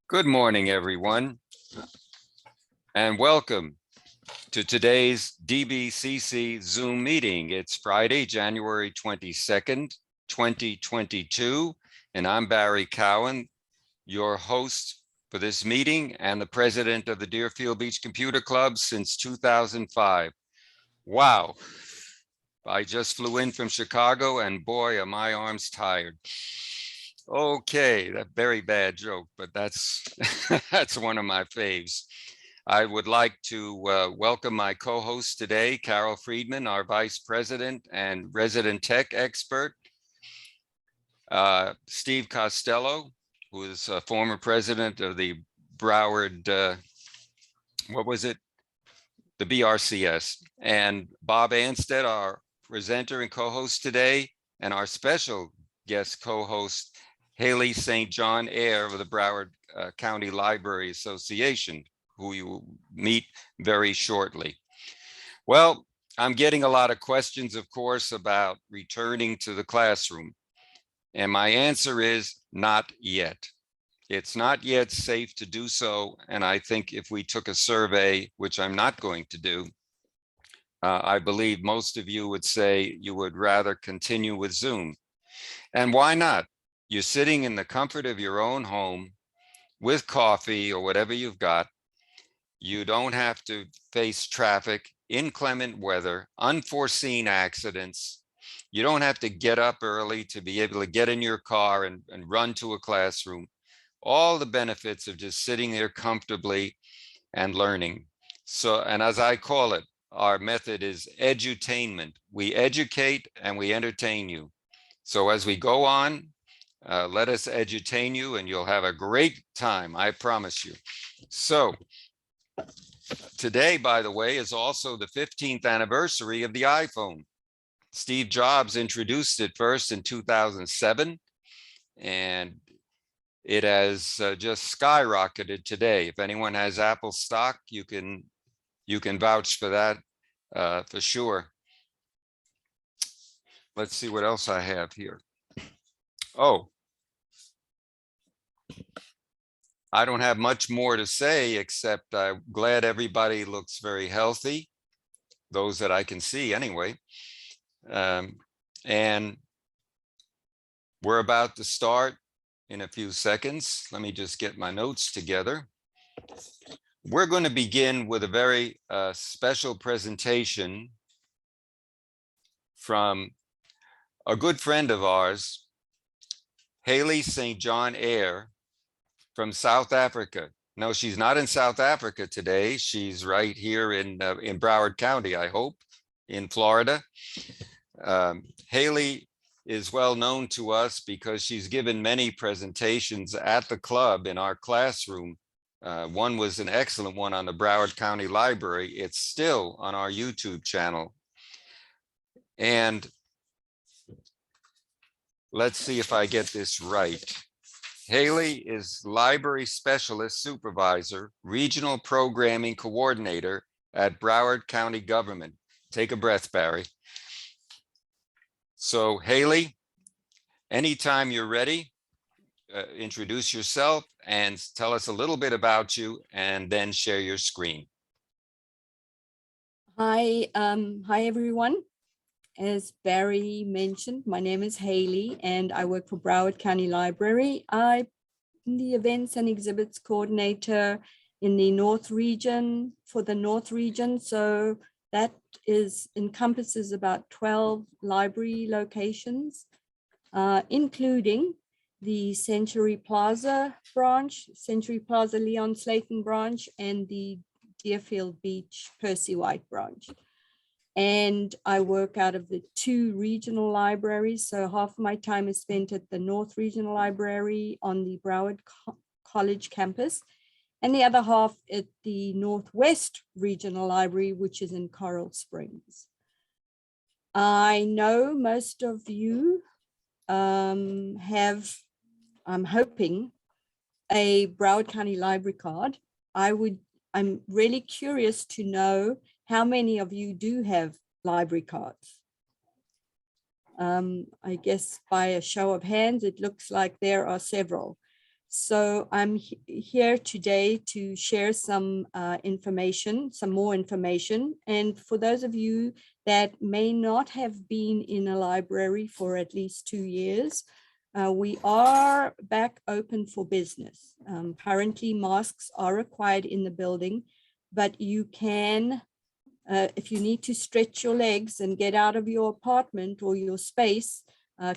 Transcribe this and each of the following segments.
Good morning, everyone, and welcome to today's DBCC Zoom meeting. It's Friday, January 22nd, 2022, and I'm Barry Cowan, your host for this meeting and the president of the Deerfield Beach Computer Club since 2005. Wow, I just flew in from Chicago and boy, are my arms tired. Okay, that very bad joke, but that's that's one of my faves. I would like to welcome my co-host today, Carol Friedman, our vice president and resident tech expert, Steve Costello, who is a former president of the Broward, what was it? The BRCS, and Bob Anstead, our presenter and co-host today, and our special guest co-host, Haley St. John Eyre of the Broward County Library Association, who you will meet very shortly. Well, I'm getting a lot of questions, of course, about returning to the classroom. And my answer is not yet. It's not yet safe to do so. And I think if we took a survey, which I'm not going to do, I believe most of you would say you would rather continue with Zoom. And why not? You're sitting in the comfort of your own home with coffee or whatever you've got. You don't have to face traffic, inclement weather, unforeseen accidents. You don't have to get up early to be able to get in your car and run to a classroom. All the benefits of just sitting there comfortably and learning. So, and as I call it, our method is edutainment. We educate and we entertain you. So as we go on, let us edutain you and you'll have a great time, I promise you. So today, by the way, is also the 15th anniversary of the iPhone. Steve Jobs introduced it first in 2007, and it has just skyrocketed today. If anyone has Apple stock, you can vouch for that for sure. Let's see what else I have here. Oh, I don't have much more to say, except I'm glad everybody looks very healthy, those that I can see anyway. And we're about to start in a few seconds. Let me just get my notes together. We're going to begin with a very special presentation from a good friend of ours, Haley St. John Eyre from South Africa. No, she's not in South Africa today. She's right here in Broward County, I hope, in Florida. Haley is well known to us because she's given many presentations at the club in our classroom. One was an excellent one on the Broward County Library. It's still on our YouTube channel. And let's see if I get this right. Haley is Library Specialist Supervisor, Regional Programming Coordinator at Broward County Government. Take a breath, Barry. So Haley, anytime you're ready, introduce yourself and tell us a little bit about you and then share your screen. Hi everyone. As Barry mentioned, my name is Haley and I work for Broward County Library. I'm the Events and Exhibits Coordinator in the North Region, for the North Region. So that encompasses about 12 library locations, including the Century Plaza branch, Century Plaza Leon Slayton branch, and the Deerfield Beach Percy White branch. And I work out of the 2 regional libraries. So half of my time is spent at the North Regional Library on the Broward College campus, and the other half at the Northwest Regional Library, which is in Coral Springs. I know most of you have, I'm hoping, a Broward County Library card. I'm really curious to know how many of you do have library cards. I guess by a show of hands, it looks like there are several. So I'm here today to share some information, some more information. And for those of you that may not have been in a library for at least 2 years, we are back open for business. Currently, masks are required in the building, but you can, if you need to stretch your legs and get out of your apartment or your space,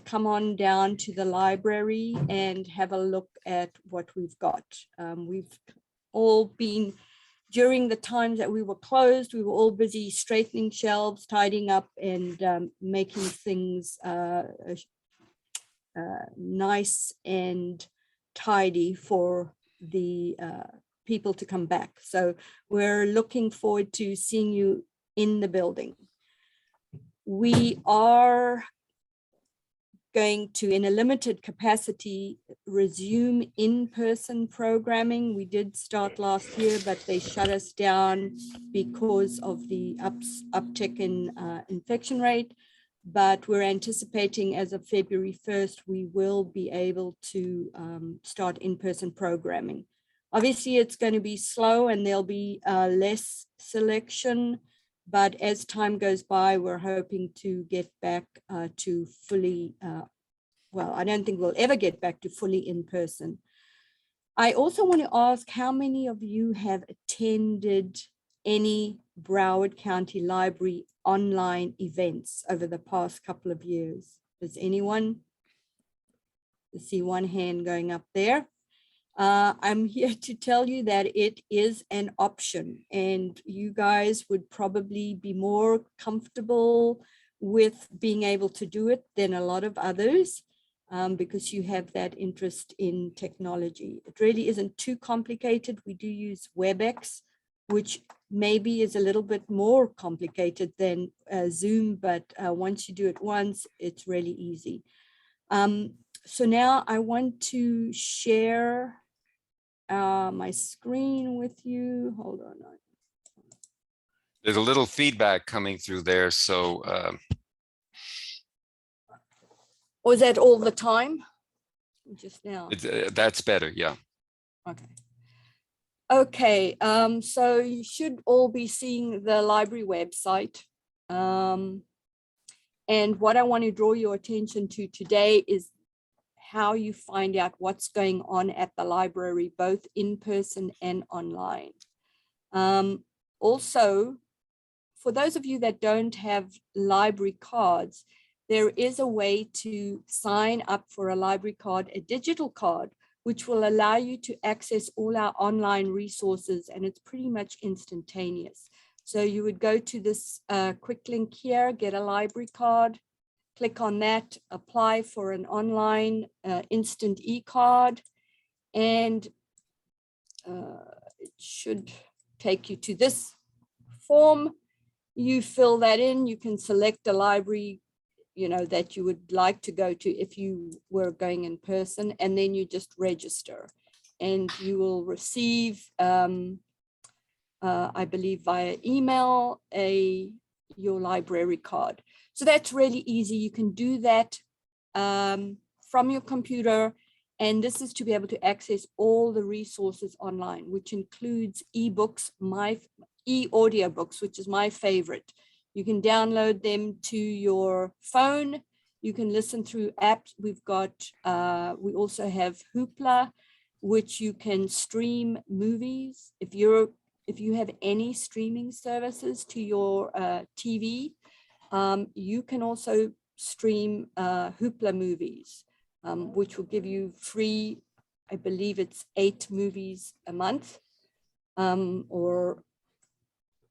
come on down to the library and have a look at what we've got. We've all been, during the times that we were closed, we were all busy straightening shelves, tidying up, and making things nice and tidy for the people to come back. So we're looking forward to seeing you in the building. We are going to, in a limited capacity, resume in-person programming. We did start last year, but they shut us down because of the uptick in infection rate. But we're anticipating as of February 1st, we will be able to start in-person programming. Obviously, it's going to be slow and there'll be less selection. But as time goes by, we're hoping to get back to fully, well, I don't think we'll ever get back to fully in person. I also want to ask how many of you have attended any Broward County Library online events over the past couple of years? Does anyone? I see one hand going up there. I'm here to tell you that it is an option, and you guys would probably be more comfortable with being able to do it than a lot of others because you have that interest in technology. It really isn't too complicated. We do use WebEx, which maybe is a little bit more complicated than Zoom, but once you do it once, it's really easy. So now I want to share my screen with you. Hold on. There's a little feedback coming through there, so Was that all the time? Just now. that's better, yeah. Okay. Okay, so you should all be seeing the library website. And what I want to draw your attention to today is how you find out what's going on at the library, both in person and online. Also, for those of you that don't have library cards, there is a way to sign up for a library card, a digital card, which will allow you to access all our online resources, and it's pretty much instantaneous. So you would go to this quick link here, get a library card, click on that, apply for an online instant e-card, and it should take you to this form. You fill that in, you can select a library, you know, that you would like to go to if you were going in person, and then you just register and you will receive, I believe via email, your library card. So that's really easy. You can do that from your computer, and this is to be able to access all the resources online, which includes ebooks, e-audiobooks, which is my favorite. You can download them to your phone. You can listen through apps. We've got, we also have Hoopla, which you can stream movies. If you have any streaming services to your TV, you can also stream Hoopla movies, which will give you free, I believe it's 8 movies a month, or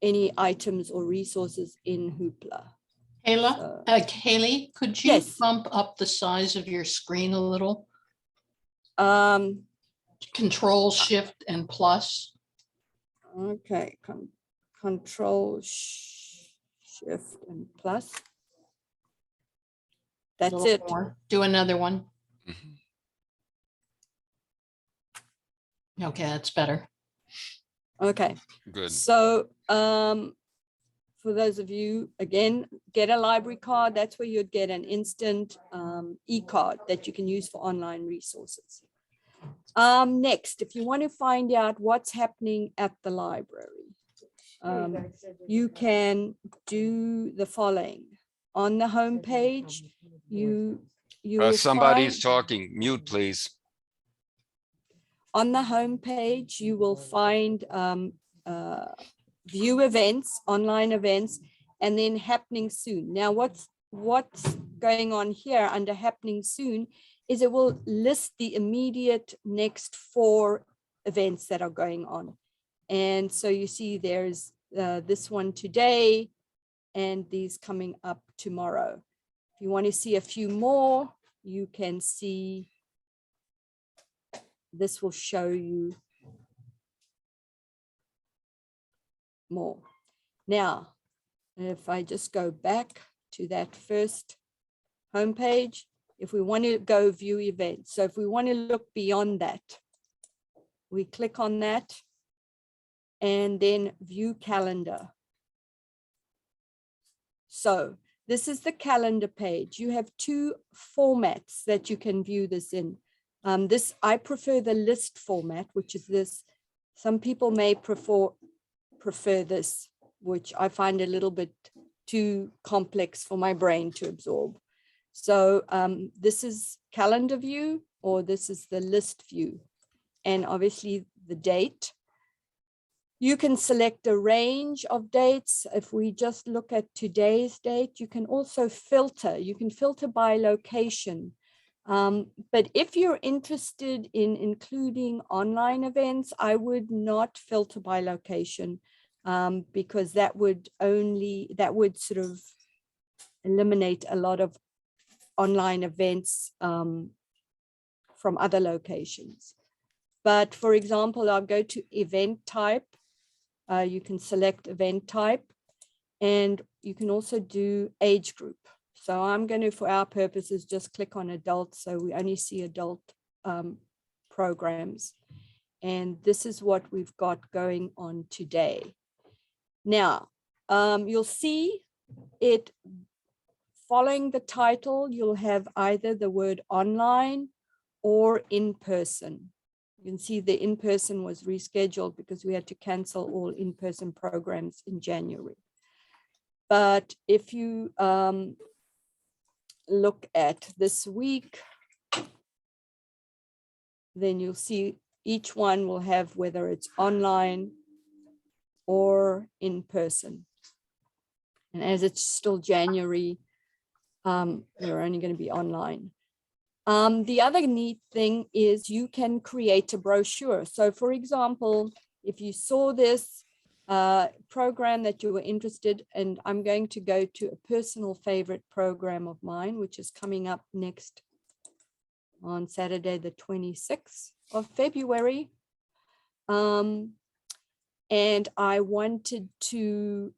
any items or resources in Hoopla. Haley, could you Yes. bump up the size of your screen a little? Control, Shift, and plus. Okay, Control, Shift, and plus. That's it. More. Do another one. Mhm. Okay, that's better. Okay. Good. So for those of you, again, get a library card. That's where you'd get an instant e-card that you can use for online resources. Next, if you want to find out what's happening at the library, you can do the following. On the home page, you will Somebody's find, talking. Mute, please. on the home page, you will find view events, online events, and then happening soon. Now, what's going on here under happening soon is it will list the immediate next 4 events that are going on. And so you see there's this one today and these coming up tomorrow. If you want to see a few more, you can see, this will show you more. Now, if I just go back to that first homepage, if we want to go view events, so if we want to look beyond that, we click on that and then view calendar. So this is the calendar page. You have 2 formats that you can view this in. I prefer the list format, which is this. Some people may prefer this, which I find a little bit too complex for my brain to absorb. So this is calendar view, or this is the list view, and obviously the date. You can select a range of dates. If we just look at today's date, you can also filter. You can filter by location. But if you're interested in including online events, I would not filter by location, because that would sort of eliminate a lot of online events from other locations. But for example, I'll go to event type. You can select event type, and you can also do age group. So I'm going to, for our purposes, just click on adult. So we only see adult programs. And this is what we've got going on today. Now, you'll see it following the title, you'll have either the word online or in person. You can see the in-person was rescheduled because we had to cancel all in-person programs in January. But if you look at this week, then you'll see each one will have whether it's online or in person. And as it's still January, we're only going to be online. The other neat thing is you can create a brochure. So for example, if you saw this program that you were interested, and I'm going to go to a personal favorite program of mine, which is coming up next on Saturday, the 26th of February. And I wanted to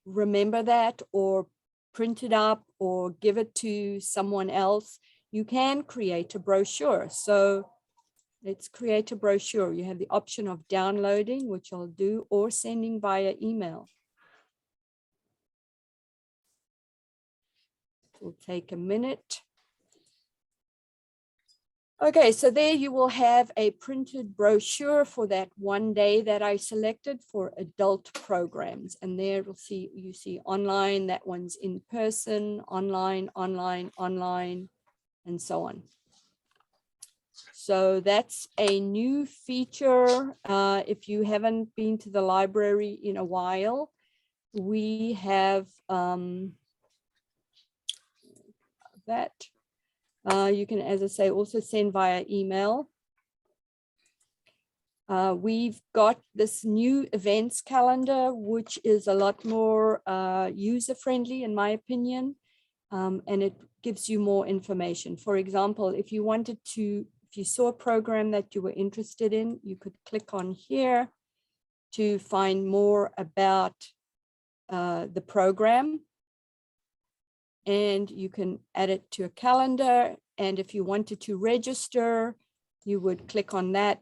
remember that or print it up or give it to someone else. You can create a brochure. So let's create a brochure. You have the option of downloading, which I'll do, or sending via email. It will take a minute. Okay, so there you will have a printed brochure for that one day that I selected for adult programs. And there you see online, that one's in person, online, online, online, and so on. So that's a new feature. If you haven't been to the library in a while, we have that. You can, as I say, also send via email. We've got this new events calendar, which is a lot more user-friendly, in my opinion, and it gives you more information. For example, if you wanted to, if you saw a program that you were interested in, you could click on here to find more about the program. And you can add it to a calendar. And if you wanted to register, you would click on that,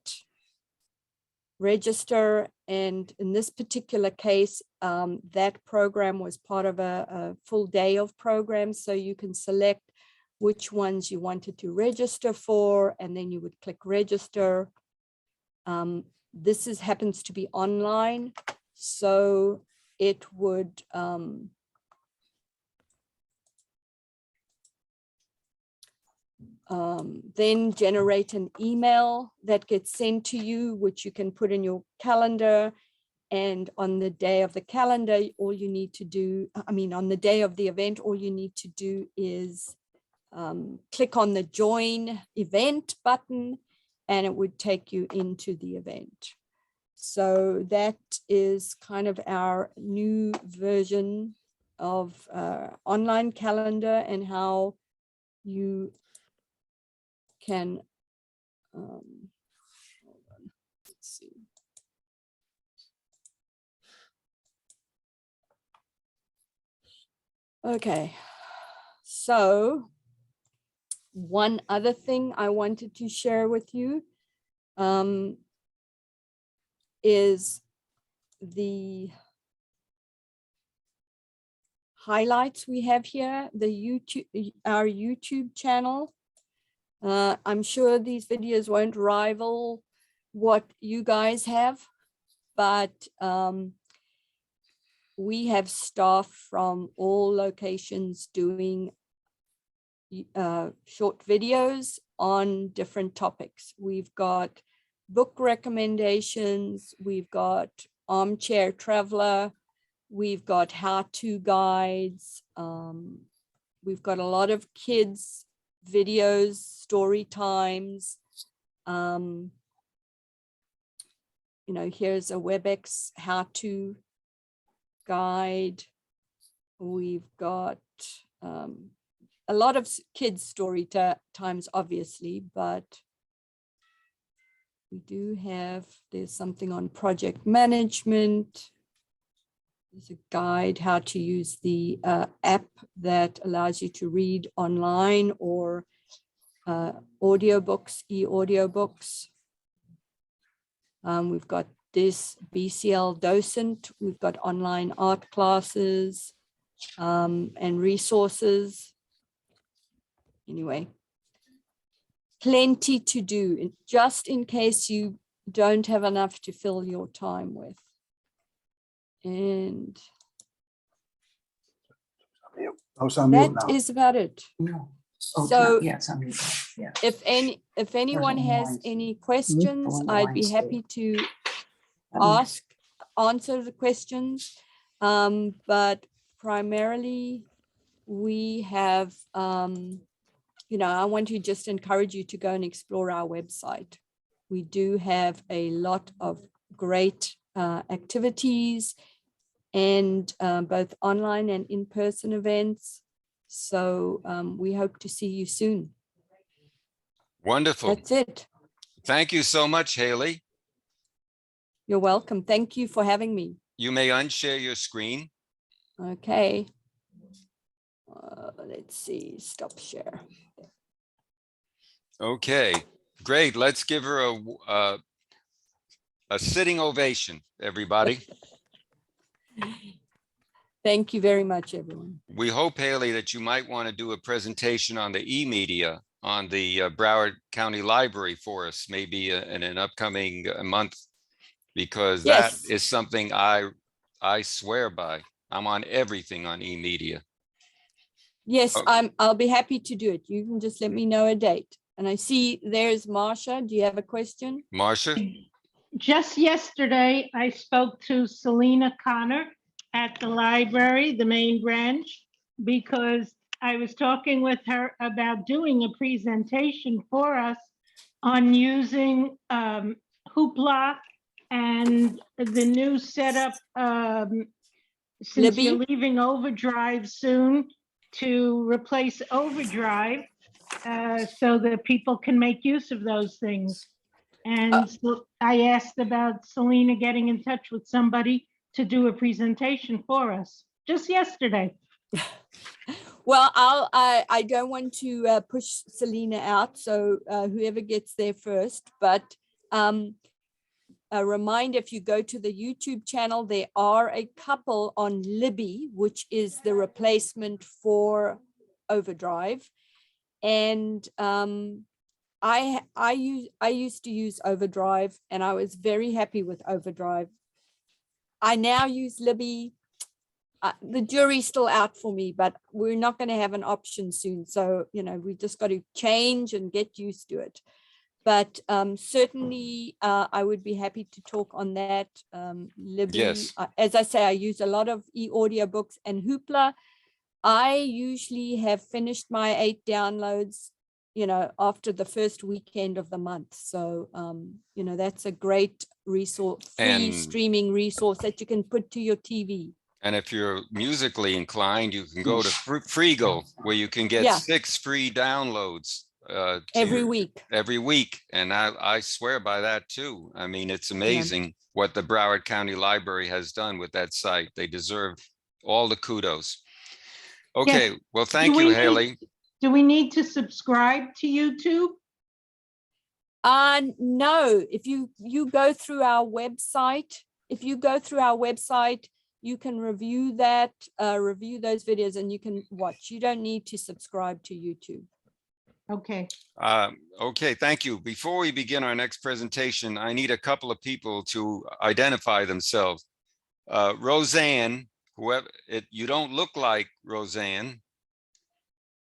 register. And in this particular case, that program was part of a full day of programs. So you can select which ones you wanted to register for, and then you would click register. This happens to be online, so it would then generate an email that gets sent to you, which you can put in your calendar. And on the day of the calendar, all you need to do, on the day of the event, all you need to do is click on the join event button, and it would take you into the event. So that is kind of our new version of online calendar, and how you can, hold on, let's see. Okay, so one other thing I wanted to share with you is the highlights we have here, our YouTube channel. I'm sure these videos won't rival what you guys have, but we have staff from all locations doing short videos on different topics. We've got book recommendations, we've got armchair traveler, we've got how-to guides, we've got a lot of kids videos, story times. Here's a WebEx how-to guide. We've got a lot of kids story times, obviously, but we do have, there's something on project management. There's a guide how to use the app that allows you to read online, or audiobooks, e-audiobooks. We've got this BCL docent. We've got online art classes and resources. Anyway, plenty to do, just in case you don't have enough to fill your time with. And that is about it. No. Oh, So yes, I mean, yeah. if anyone has any questions, I'd be happy to answer the questions. But primarily we have, I want to just encourage you to go and explore our website. We do have a lot of great activities, and both online and in-person events. So we hope to see you soon. Wonderful. That's it. Thank you so much, Haley. You're welcome. Thank you for having me. You may unshare your screen. Okay. Let's see, stop share. Okay, great. Let's give her a sitting ovation, everybody. Thank you very much, everyone. We hope, Haley, that you might want to do a presentation on the e-media on the Broward County Library for us, maybe in an upcoming month, because Yes. that is something I swear by. I'm on everything on e-media. Yes, Oh. I'll be happy to do it. You can just let me know a date. And I see there's Marsha. Do you have a question? Marcia? Just yesterday, I spoke to Selena Connor at the library, the main branch, because I was talking with her about doing a presentation for us on using Hoopla and the new setup, since Libby? you're leaving Overdrive soon, to replace Overdrive so that people can make use of those things. And so I asked about Selena getting in touch with somebody to do a presentation for us just yesterday. Well, I don't want to push Selena out, so whoever gets there first, but a reminder, if you go to the YouTube channel, there are a couple on Libby, which is the replacement for Overdrive. And I used to use Overdrive, and I was very happy with Overdrive. I now use Libby. The jury's still out for me, but we're not going to have an option soon. So, we just got to change and get used to it. But certainly I would be happy to talk on that. Libby, Yes. as I say, I use a lot of e-audiobooks and Hoopla. I usually have finished my 8 downloads, after the first weekend of the month. So, that's a great resource, free And- streaming resource that you can put to your TV. And if you're musically inclined, you can go to Freego, where you can get Yeah. 6 free downloads to Every your- week. every week. And I swear by that too. I mean, it's amazing what the Broward County Library has done with that site. They deserve all the kudos. Okay, well, thank we you, need- Haley. Do we need to subscribe to YouTube? No, if you go through our website, you can review those videos, and you can watch. You don't need to subscribe to YouTube. Okay. Okay, thank you. Before we begin our next presentation, I need a couple of people to identify themselves. Roseanne, you don't look like Roseanne.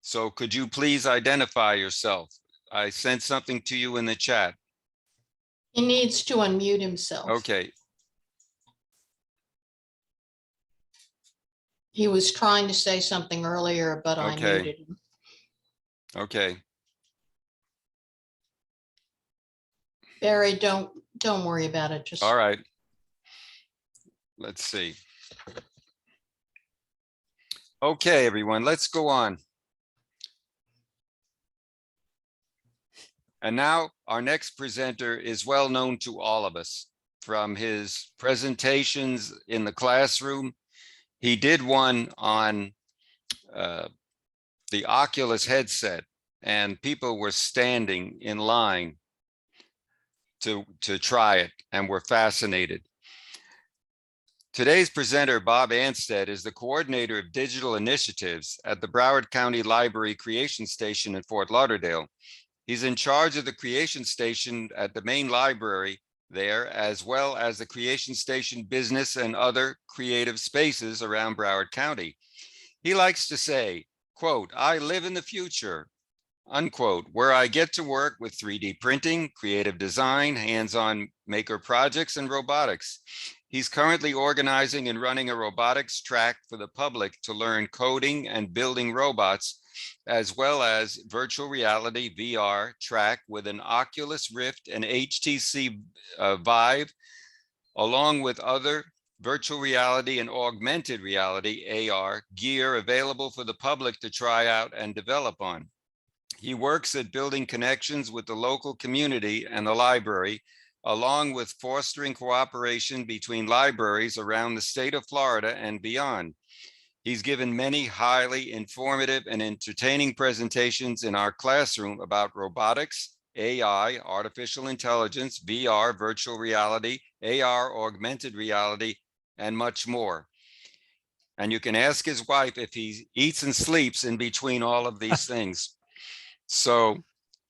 So could you please identify yourself? I sent something to you in the chat. He needs to unmute himself. Okay, He was trying to say something earlier, but I Okay. muted him. okay. Barry, don't worry about it. Just All right. Let's see. Okay, everyone, let's go on. And now our next presenter is well known to all of us from his presentations in the classroom. He did one on the Oculus headset, and people were standing in line to try it and were fascinated. Today's presenter, Bob Anstead, is the coordinator of digital initiatives at the Broward County Library Creation Station in Fort Lauderdale. He's in charge of the Creation Station at the main library there, as well as the Creation Station business and other creative spaces around Broward County. He likes to say, quote, "I live in the future," unquote, where I get to work with 3D printing, creative design, hands-on maker projects, and robotics. He's currently organizing and running a robotics track for the public to learn coding and building robots, as well as virtual reality VR track with an Oculus Rift and HTC Vive, along with other virtual reality and augmented reality AR gear available for the public to try out and develop on. He works at building connections with the local community and the library, along with fostering cooperation between libraries around the state of Florida and beyond. He's given many highly informative and entertaining presentations in our classroom about robotics, AI, artificial intelligence, VR, virtual reality, AR, augmented reality, and much more. And you can ask his wife if he eats and sleeps in between all of these things. So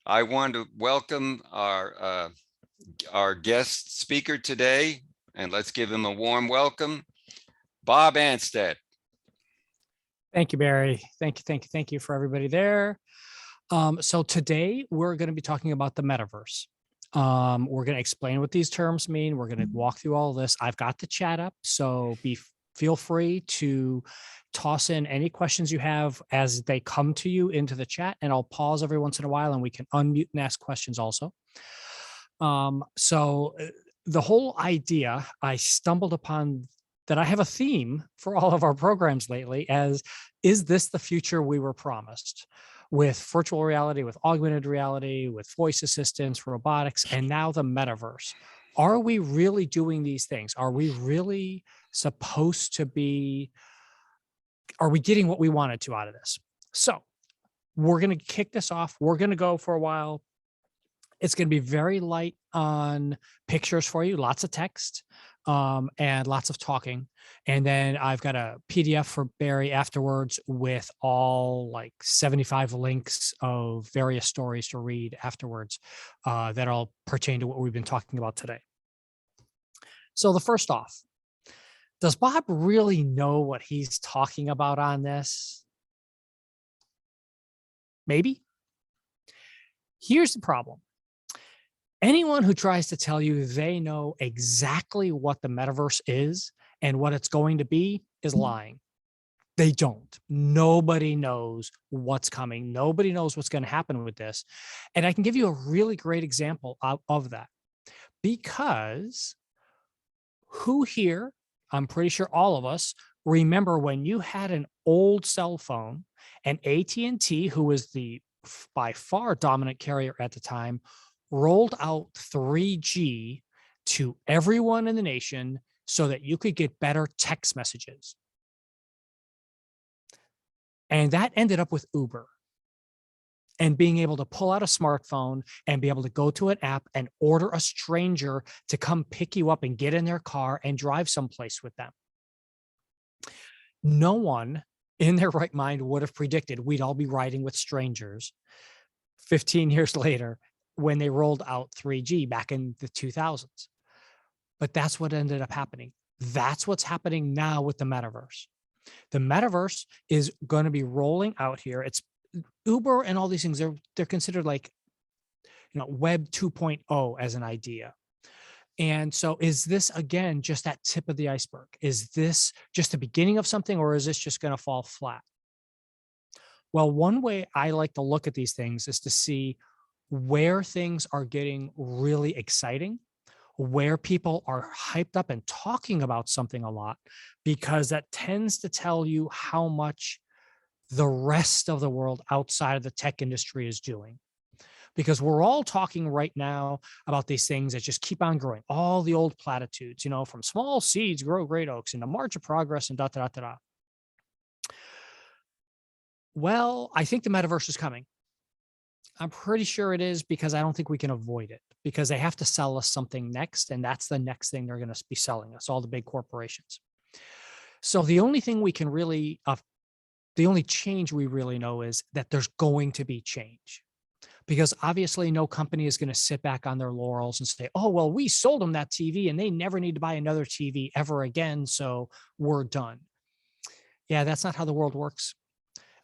I want to welcome our guest speaker today, and let's give him a warm welcome, Bob Anstead. Thank you, Barry. Thank you for everybody there. So today we're going to be talking about the metaverse. We're going to explain what these terms mean. We're going to walk through all this. I've got the chat up, so feel free to toss in any questions you have as they come to you into the chat, and I'll pause every once in a while and we can unmute and ask questions also. So the whole idea, I stumbled upon that I have a theme for all of our programs lately as, is this the future we were promised? With virtual reality, with augmented reality, with voice assistants, robotics, and now the metaverse. Are we really doing these things? Are we really supposed to be, are we getting what we wanted to out of this? So we're going to kick this off. We're going to go for a while. It's going to be very light on pictures for you, lots of text. and lots of talking. And then I've got a PDF for Barry afterwards with all like 75 links of various stories to read afterwards that all pertain to what we've been talking about today. So the first off, does Bob really know what he's talking about on this? Maybe. Here's the problem. Anyone who tries to tell you they know exactly what the metaverse is and what it's going to be is lying. They don't. Nobody knows what's coming. Nobody knows what's going to happen with this. And I can give you a really great example of that. Because who here, I'm pretty sure all of us, remember when you had an old cell phone and AT&T, who was the by far dominant carrier at the time, rolled out 3G to everyone in the nation so that you could get better text messages. And that ended up with Uber and being able to pull out a smartphone and be able to go to an app and order a stranger to come pick you up and get in their car and drive someplace with them. No one in their right mind would have predicted we'd all be riding with strangers 15 years later when they rolled out 3G back in the 2000s. But that's what ended up happening. That's what's happening now with the metaverse. The metaverse is going to be rolling out here. It's Uber and all these things. They're considered like, Web 2.0 as an idea. And so is this, again, just that tip of the iceberg? Is this just the beginning of something, or is this just going to fall flat? Well, one way I like to look at these things is to see where things are getting really exciting, where people are hyped up and talking about something a lot, because that tends to tell you how much the rest of the world outside of the tech industry is doing. Because we're all talking right now about these things that just keep on growing, all the old platitudes, from small seeds grow great oaks and the march of progress and da da da da. Well, I think the metaverse is coming. I'm pretty sure it is, because I don't think we can avoid it, because they have to sell us something next. And that's the next thing they're going to be selling us, all the big corporations. So the only thing we can really, the only change we really know is that there's going to be change, because obviously no company is going to sit back on their laurels and say, oh, well, we sold them that TV and they never need to buy another TV ever again. So we're done. Yeah, that's not how the world works.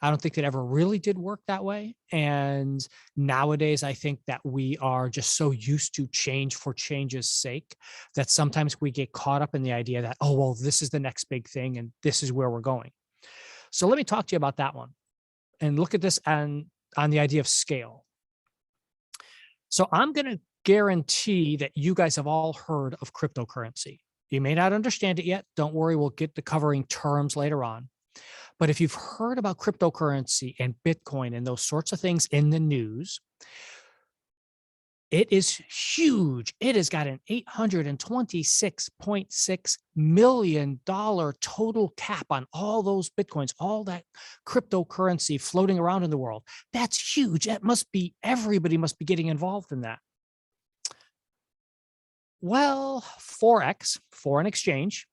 I don't think it ever really did work that way. And nowadays, I think that we are just so used to change for change's sake that sometimes we get caught up in the idea that, oh, well, this is the next big thing and this is where we're going. So let me talk to you about that one and look at this on the idea of scale. So I'm going to guarantee that you guys have all heard of cryptocurrency. You may not understand it yet. Don't worry, we'll get to covering terms later on. But if you've heard about cryptocurrency and Bitcoin and those sorts of things in the news, it is huge. It has got an $826.6 million total cap on all those Bitcoins, all that cryptocurrency floating around in the world. That's huge. That must be, everybody must be getting involved in that. Well, Forex, foreign exchange,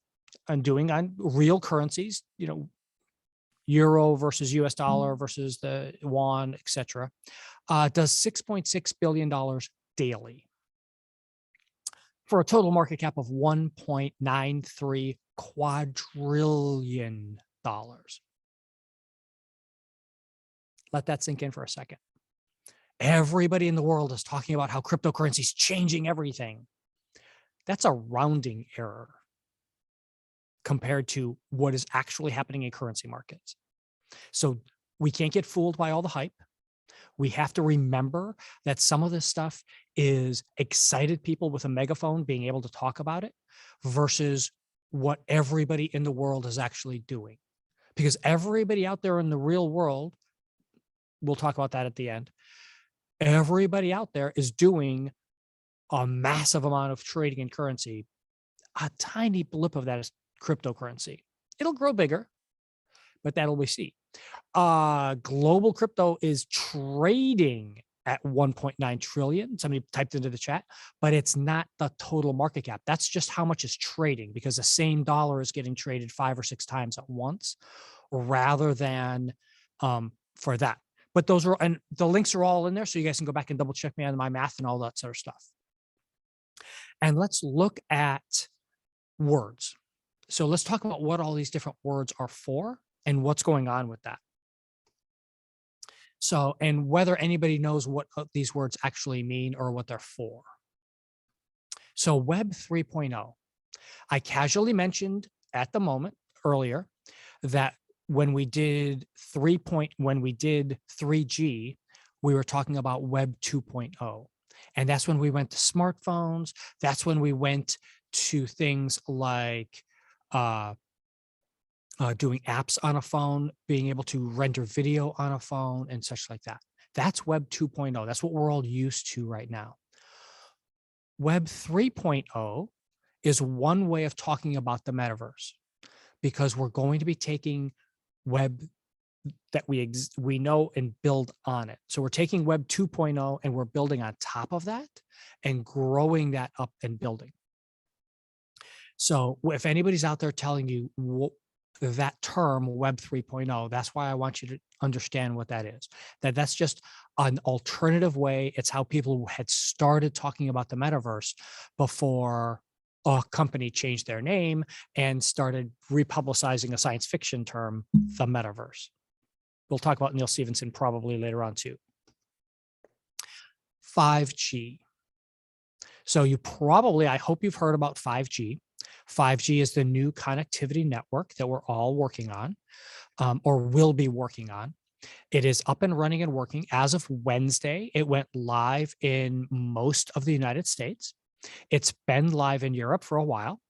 and doing on real currencies, euro versus US dollar versus the yuan, etc., does $6.6 billion daily for a total market cap of $1.93 quadrillion. Let that sink in for a second. Everybody in the world is talking about how cryptocurrency is changing everything. That's a rounding error compared to what is actually happening in currency markets. So we can't get fooled by all the hype. We have to remember that some of this stuff is excited people with a megaphone being able to talk about it versus what everybody in the world is actually doing. Because everybody out there in the real world, we'll talk about that at the end, everybody out there is doing a massive amount of trading in currency. A tiny blip of that is cryptocurrency. It'll grow bigger, but that'll we see. Global crypto is trading at 1.9 trillion. Somebody typed into the chat, but it's not the total market cap. That's just how much is trading, because the same dollar is getting traded 5 or 6 times at once, rather than for that. But those are, and the links are all in there, so you guys can go back and double check me on my math and all that sort of stuff. And let's look at words. So let's talk about what all these different words are for and what's going on with that. So, and whether anybody knows what these words actually mean or what they're for. So Web 3.0, I casually mentioned at the moment earlier that when we did 3G, we were talking about Web 2.0. And that's when we went to smartphones. That's when we went to things like doing apps on a phone, being able to render video on a phone and such like that. That's Web 2.0. That's what we're all used to right now. Web 3.0 is one way of talking about the metaverse, because we're going to be taking web that we know and build on it. So we're taking Web 2.0 and we're building on top of that and growing that up and building. So if anybody's out there telling you that term Web 3.0, that's why I want you to understand what that is. That's just an alternative way. It's how people had started talking about the metaverse before a company changed their name and started republicizing a science fiction term, the metaverse. We'll talk about Neil Stephenson probably later on too. 5G. So you probably, I hope you've heard about 5G. 5G is the new connectivity network that we're all working on, or will be working on. It is up and running and working. As of Wednesday, it went live in most of the United States. It's been live in Europe for a while.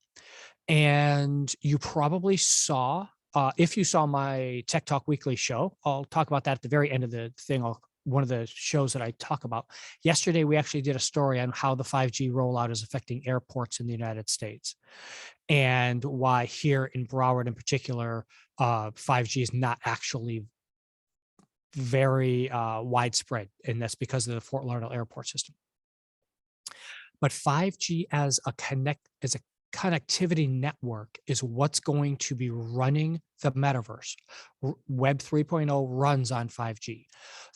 And you probably saw, if you saw my Tech Talk Weekly show, I'll talk about that at the very end of the thing. One of the shows that I talk about. Yesterday, we actually did a story on how the 5G rollout is affecting airports in the United States, and why here in Broward in particular, 5G is not actually very widespread, and that's because of the Fort Lauderdale airport system. But 5G as a connectivity network is what's going to be running the metaverse. Web 3.0 runs on 5G.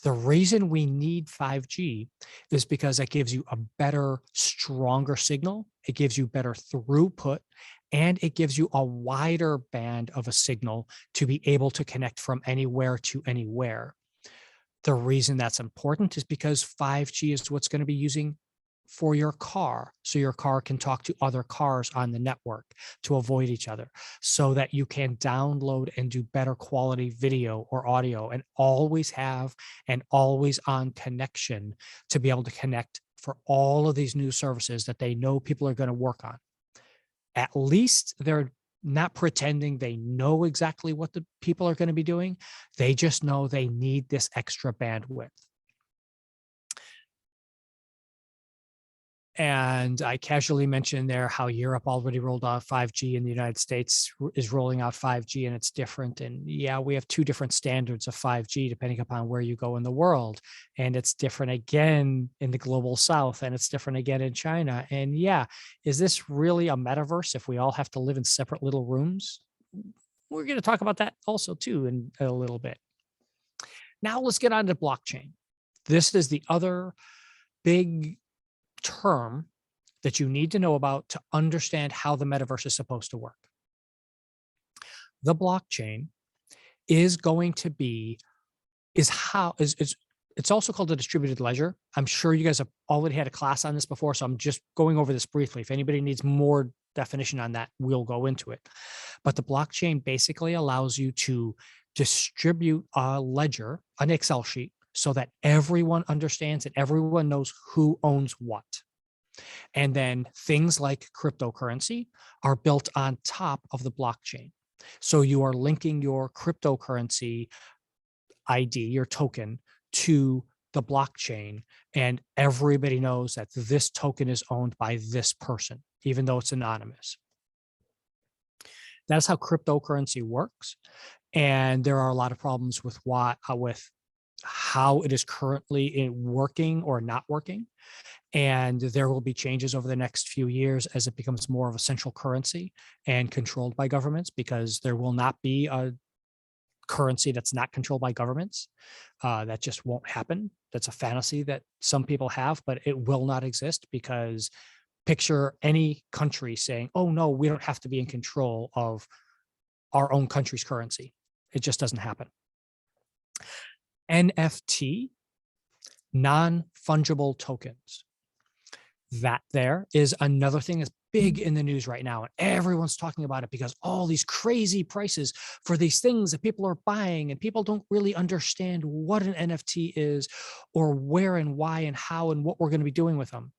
The reason we need 5G is because it gives you a better, stronger signal. It gives you better throughput, and it gives you a wider band of a signal to be able to connect from anywhere to anywhere. The reason that's important is because 5G is what's going to be using for your car, so your car can talk to other cars on the network to avoid each other, so that you can download and do better quality video or audio and always have an always on connection to be able to connect for all of these new services that they know people are going to work on. At least they're not pretending they know exactly what the people are going to be doing. They just know they need this extra bandwidth. And I casually mentioned there how Europe already rolled out 5G, and the United States is rolling out 5G, and it's different. And yeah, we have 2 different standards of 5G depending upon where you go in the world. And it's different again in the global South, and it's different again in China. And yeah, is this really a metaverse if we all have to live in separate little rooms? We're going to talk about that also too in a little bit. Now let's get on to blockchain. This is the other big term that you need to know about to understand how the metaverse is supposed to work. The blockchain is going to be, it's also called a distributed ledger. I'm sure you guys have already had a class on this before, so I'm just going over this briefly. If anybody needs more definition on that, we'll go into it. But the blockchain basically allows you to distribute a ledger, an Excel sheet, so that everyone understands and everyone knows who owns what. And then things like cryptocurrency are built on top of the blockchain. So you are linking your cryptocurrency ID, your token, to the blockchain, and everybody knows that this token is owned by this person, even though it's anonymous. That's how cryptocurrency works. And there are a lot of problems with how it is currently working or not working. And there will be changes over the next few years as it becomes more of a central currency and controlled by governments, because there will not be a currency that's not controlled by governments. That just won't happen. That's a fantasy that some people have, but it will not exist, because picture any country saying, oh no, we don't have to be in control of our own country's currency. It just doesn't happen. NFT, non-fungible tokens. That there is another thing that's big in the news right now, and everyone's talking about it because all these crazy prices for these things that people are buying, and people don't really understand what an NFT is, or where and why and how and what we're going to be doing with them.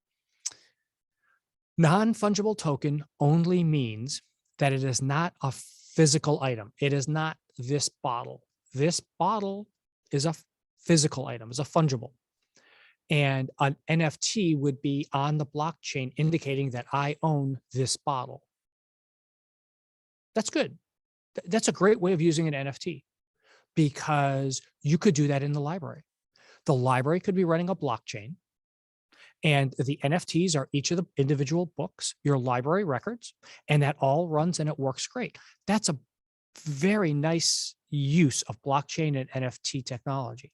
Non-fungible token only means that it is not a physical item. It is not this bottle. This bottle is a physical item, is a fungible. And an NFT would be on the blockchain indicating that I own this bottle. That's good. That's a great way of using an NFT, because you could do that in the library. The library could be running a blockchain, and the NFTs are each of the individual books, your library records, and that all runs and it works great. That's a very nice use of blockchain and NFT technology.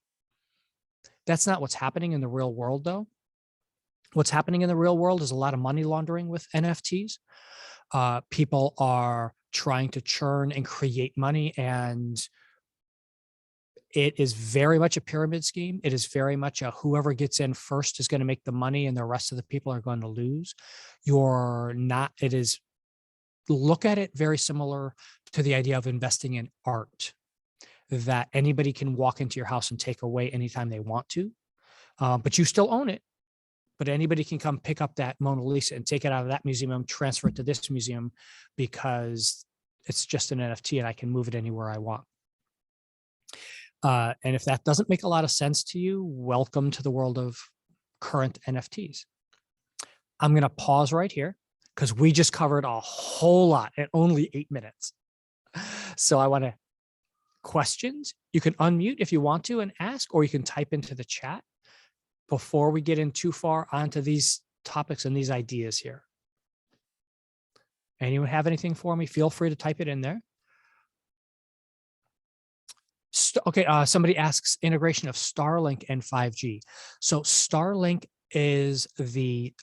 That's not what's happening in the real world, though. What's happening in the real world is a lot of money laundering with NFTs. People are trying to churn and create money, and it is very much a pyramid scheme. It is very much a whoever gets in first is going to make the money, and the rest of the people are going to lose. Look at it very similar to the idea of investing in art, that anybody can walk into your house and take away anytime they want to, but you still own it. But anybody can come pick up that Mona Lisa and take it out of that museum, transfer it to this museum, because it's just an NFT and I can move it anywhere I want. And if that doesn't make a lot of sense to you, welcome to the world of current NFTs. I'm going to pause right here because we just covered a whole lot in only 8 minutes. So I want to questions. You can unmute if you want to and ask, or you can type into the chat before we get in too far onto these topics and these ideas here. Anyone have anything for me? Feel free to type it in there. Okay, somebody asks integration of Starlink and 5G. So Starlink is the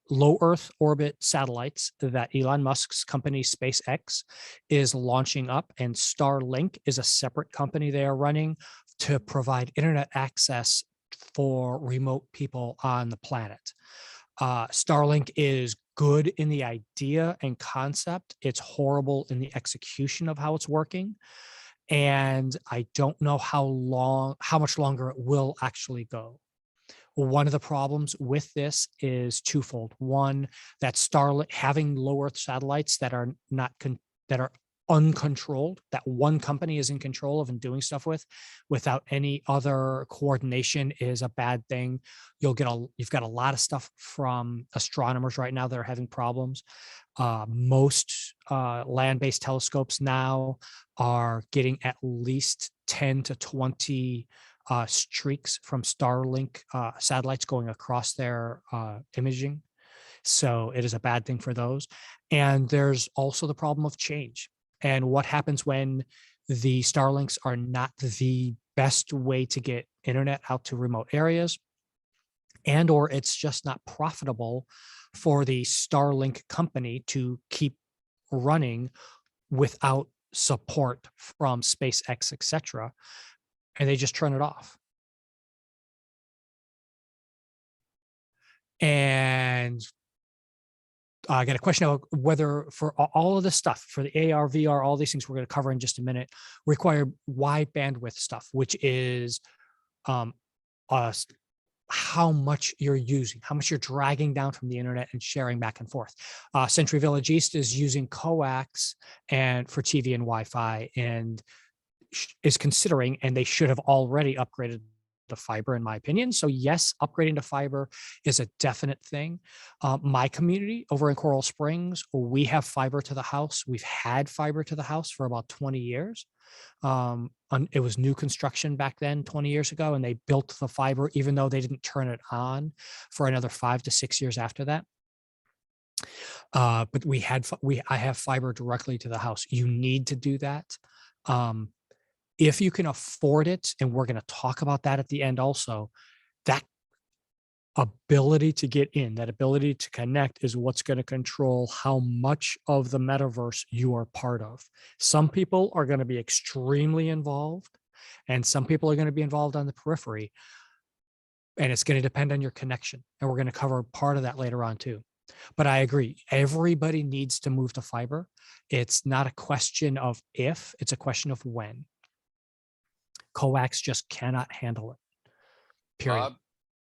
low Earth orbit satellites that Elon Musk's company SpaceX is launching up, and Starlink is a separate company they are running to provide internet access for remote people on the planet. Starlink is good in the idea and concept. It's horrible in the execution of how it's working. And I don't know how much longer it will actually go. One of the problems with this is twofold. One, that Starlink having low Earth satellites that are uncontrolled, that one company is in control of and doing stuff with, without any other coordination, is a bad thing. You've got a lot of stuff from astronomers right now that are having problems. Most land-based telescopes now are getting at least 10 to 20 streaks from Starlink satellites going across their imaging. So it is a bad thing for those. And there's also the problem of change. And what happens when the Starlinks are not the best way to get internet out to remote areas, and or it's just not profitable for the Starlink company to keep running without support from SpaceX, etc., and they just turn it off. And I got a question about whether for all of this stuff, for the AR, VR, all these things we're going to cover in just a minute, require wide bandwidth stuff, which is how much you're using, how much you're dragging down from the internet and sharing back and forth. Century Village East is using coax and for TV and Wi-Fi, and is considering, and they should have already upgraded to fiber, in my opinion. So yes, upgrading to fiber is a definite thing. My community over in Coral Springs, we have fiber to the house. We've had fiber to the house for about 20 years. It was new construction back then 20 years ago, and they built the fiber, even though they didn't turn it on for another 5 to 6 years after that. But I have fiber directly to the house. You need to do that. If you can afford it, and we're going to talk about that at the end also, that ability to get in, that ability to connect is what's going to control how much of the metaverse you are part of. Some people are going to be extremely involved, and some people are going to be involved on the periphery. And it's going to depend on your connection. And we're going to cover part of that later on too. But I agree, everybody needs to move to fiber. It's not a question of if, it's a question of when. Coax just cannot handle it. Period. Bob,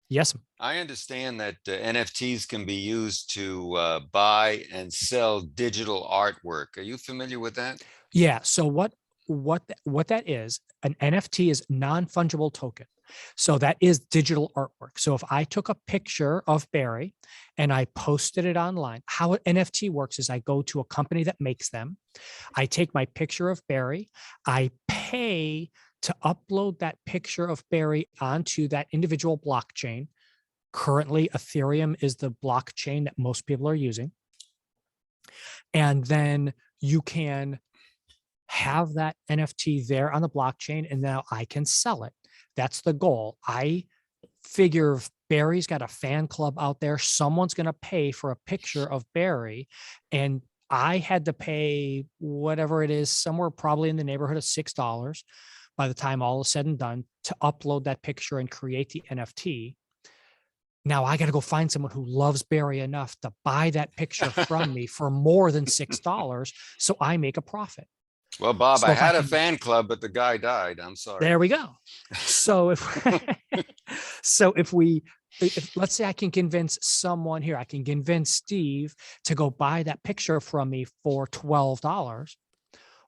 Yes. I understand that NFTs can be used to buy and sell digital artwork. Are you familiar with that? Yeah. So what that is, an NFT is non-fungible token. So that is digital artwork. So if I took a picture of Barry and I posted it online, how an NFT works is I go to a company that makes them. I take my picture of Barry, I pay to upload that picture of Barry onto that individual blockchain. Currently, Ethereum is the blockchain that most people are using. And then you can have that NFT there on the blockchain, and now I can sell it. That's the goal. I figure if Barry's got a fan club out there, someone's going to pay for a picture of Barry, and I had to pay whatever it is, somewhere probably in the neighborhood of $6 by the time all is said and done, to upload that picture and create the NFT. Now I got to go find someone who loves Barry enough to buy that picture from me for more than $6, so I make a profit. Well, Bob, So I if I had a can- fan club, but the guy died. I'm sorry. There we go. So if let's say I can convince someone here, I can convince Steve to go buy that picture from me for $12.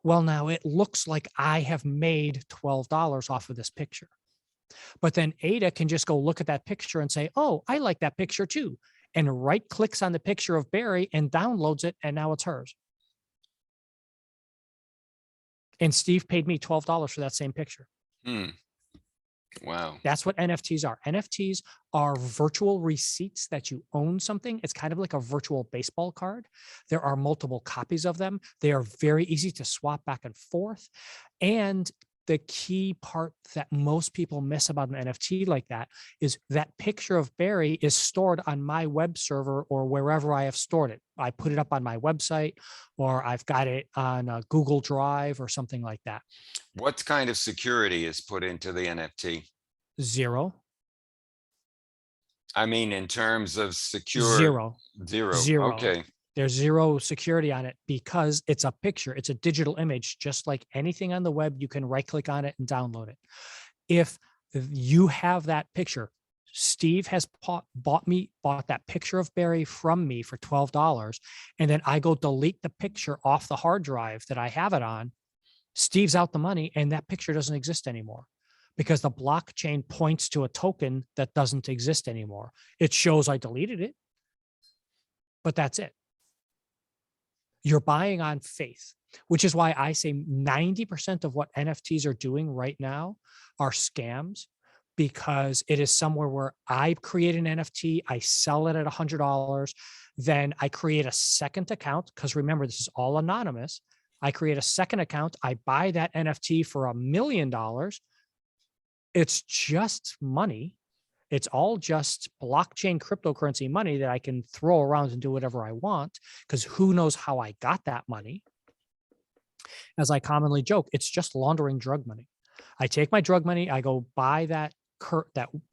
Well, now it looks like I have made $12 off of this picture. But then Ada can just go look at that picture and say, oh, I like that picture too. And right clicks on the picture of Barry and downloads it. And now it's hers. And Steve paid me $12 for that same picture. Wow. That's what NFTs are. NFTs are virtual receipts that you own something. It's kind of like a virtual baseball card. There are multiple copies of them. They are very easy to swap back and forth. And the key part that most people miss about an NFT like that is that picture of Barry is stored on my web server or wherever I have stored it. I put it up on my website, or I've got it on a Google Drive or something like that. What kind of security is put into the NFT? Zero. I mean, in terms of secure. Zero. Zero. Okay. There's zero security on it because it's a picture. It's a digital image, just like anything on the web. You can right click on it and download it. If you have that picture, Steve has bought that picture of Barry from me for $12, and then I go delete the picture off the hard drive that I have it on, Steve's out the money, and that picture doesn't exist anymore because the blockchain points to a token that doesn't exist anymore. It shows I deleted it, but that's it. You're buying on faith, which is why I say 90% of what NFTs are doing right now are scams, because it is somewhere where I create an NFT, I sell it at $100, then I create a second account, because remember, this is all anonymous. I create a second account, I buy that NFT for $1 million. It's just money. It's all just blockchain cryptocurrency money that I can throw around and do whatever I want, because who knows how I got that money. As I commonly joke, it's just laundering drug money. I take my drug money, I go buy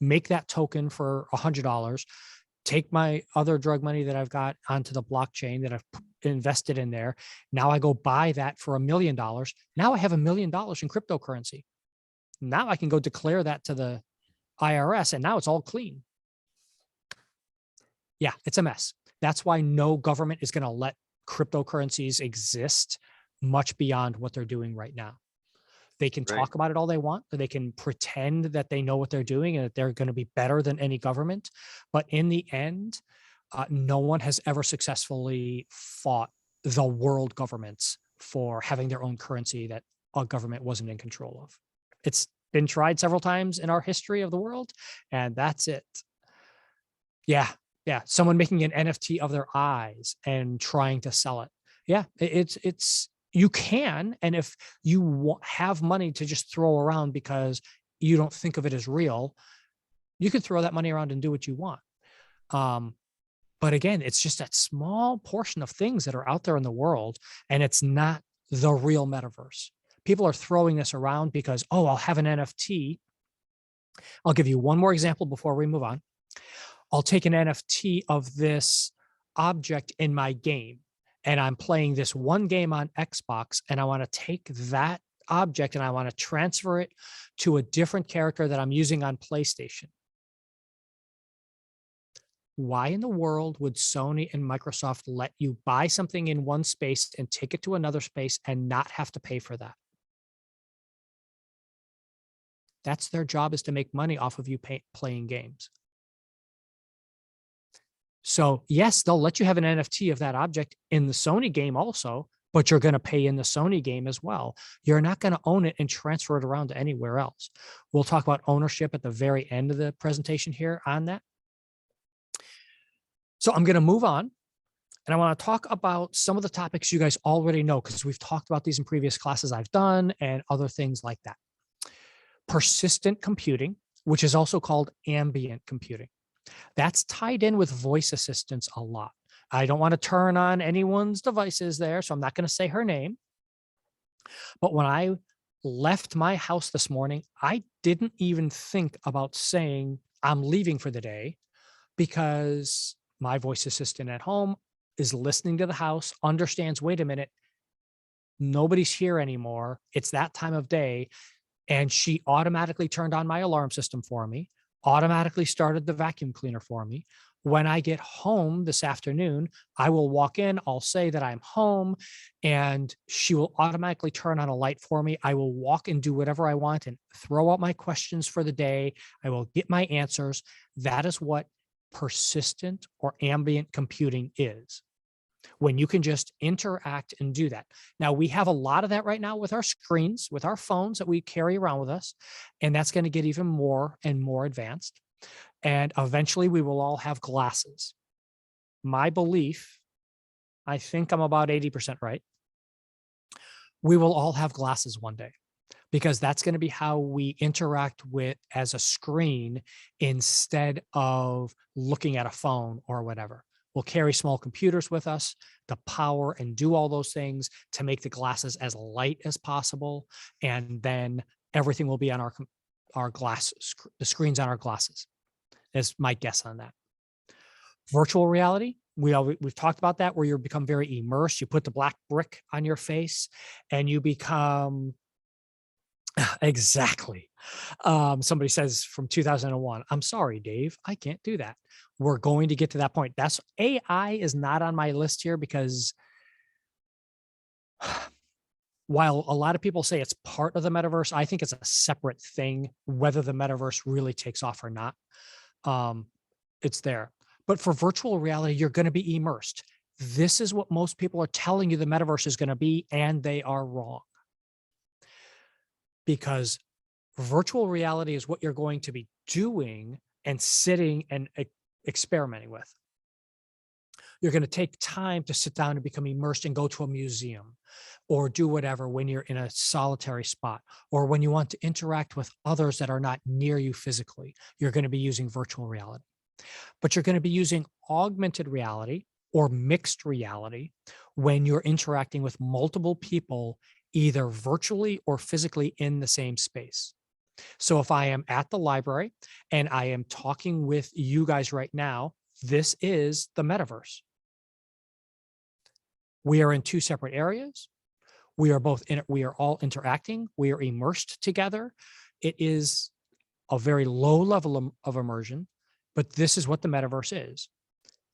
make that token for $100, take my other drug money that I've got onto the blockchain that I've invested in there. Now I go buy that for $1 million. Now I have $1 million in cryptocurrency. Now I can go declare that to the IRS, and now it's all clean. Yeah, it's a mess. That's why no government is going to let cryptocurrencies exist much beyond what they're doing right now. They can Right. talk about it all they want, or they can pretend that they know what they're doing and that they're going to be better than any government. But in the end, no one has ever successfully fought the world governments for having their own currency that a government wasn't in control of. It's been tried several times in our history of the world, and that's it. Yeah, yeah. Someone making an NFT of their eyes and trying to sell it. Yeah, it's you can, and if you have money to just throw around because you don't think of it as real, you can throw that money around and do what you want. But again, it's just that small portion of things that are out there in the world, and it's not the real metaverse. People are throwing this around because, oh, I'll have an NFT. I'll give you one more example before we move on. I'll take an NFT of this object in my game, and I'm playing this one game on Xbox, and I want to take that object and I want to transfer it to a different character that I'm using on PlayStation. Why in the world would Sony and Microsoft let you buy something in one space and take it to another space and not have to pay for that? That's their job, is to make money off of you playing games. So yes, they'll let you have an NFT of that object in the Sony game also, but you're going to pay in the Sony game as well. You're not going to own it and transfer it around to anywhere else. We'll talk about ownership at the very end of the presentation here on that. So I'm going to move on, and I want to talk about some of the topics you guys already know, because we've talked about these in previous classes I've done and other things like that. Persistent computing, which is also called ambient computing. That's tied in with voice assistants a lot. I don't want to turn on anyone's devices there, so I'm not going to say her name. But when I left my house this morning, I didn't even think about saying I'm leaving for the day, because my voice assistant at home is listening to the house, understands, wait a minute, nobody's here anymore. It's that time of day. And she automatically turned on my alarm system for me, automatically started the vacuum cleaner for me. When I get home this afternoon, I will walk in, I'll say that I'm home, and she will automatically turn on a light for me. I will walk and do whatever I want and throw out my questions for the day. I will get my answers. That is what persistent or ambient computing is, when you can just interact and do that. Now, we have a lot of that right now with our screens, with our phones that we carry around with us, and that's going to get even more and more advanced. And eventually we will all have glasses. My belief, I think I'm about 80% right, we will all have glasses one day, because that's going to be how we interact with as a screen instead of looking at a phone or whatever. We'll carry small computers with us to power and do all those things to make the glasses as light as possible. And then everything will be on our glasses, the screens on our glasses, is my guess on that. Virtual reality, we've talked about that, where you become very immersed. You put the black brick on your face and you become exactly. Somebody says from 2001, I'm sorry, Dave, I can't do that. We're going to get to that point. That's AI is not on my list here, because while a lot of people say it's part of the metaverse, I think it's a separate thing, whether the metaverse really takes off or not. It's there. But for virtual reality, you're going to be immersed. This is what most people are telling you the metaverse is going to be, and they are wrong. Because virtual reality is what you're going to be doing and sitting and experimenting with. You're going to take time to sit down and become immersed and go to a museum or do whatever when you're in a solitary spot, or when you want to interact with others that are not near you physically. You're going to be using virtual reality. But you're going to be using augmented reality or mixed reality when you're interacting with multiple people, either virtually or physically in the same space. So if I am at the library and I am talking with you guys right now, this is the metaverse. We are in two separate areas. We are all interacting. We are immersed together. It is a very low level of immersion, but this is what the metaverse is.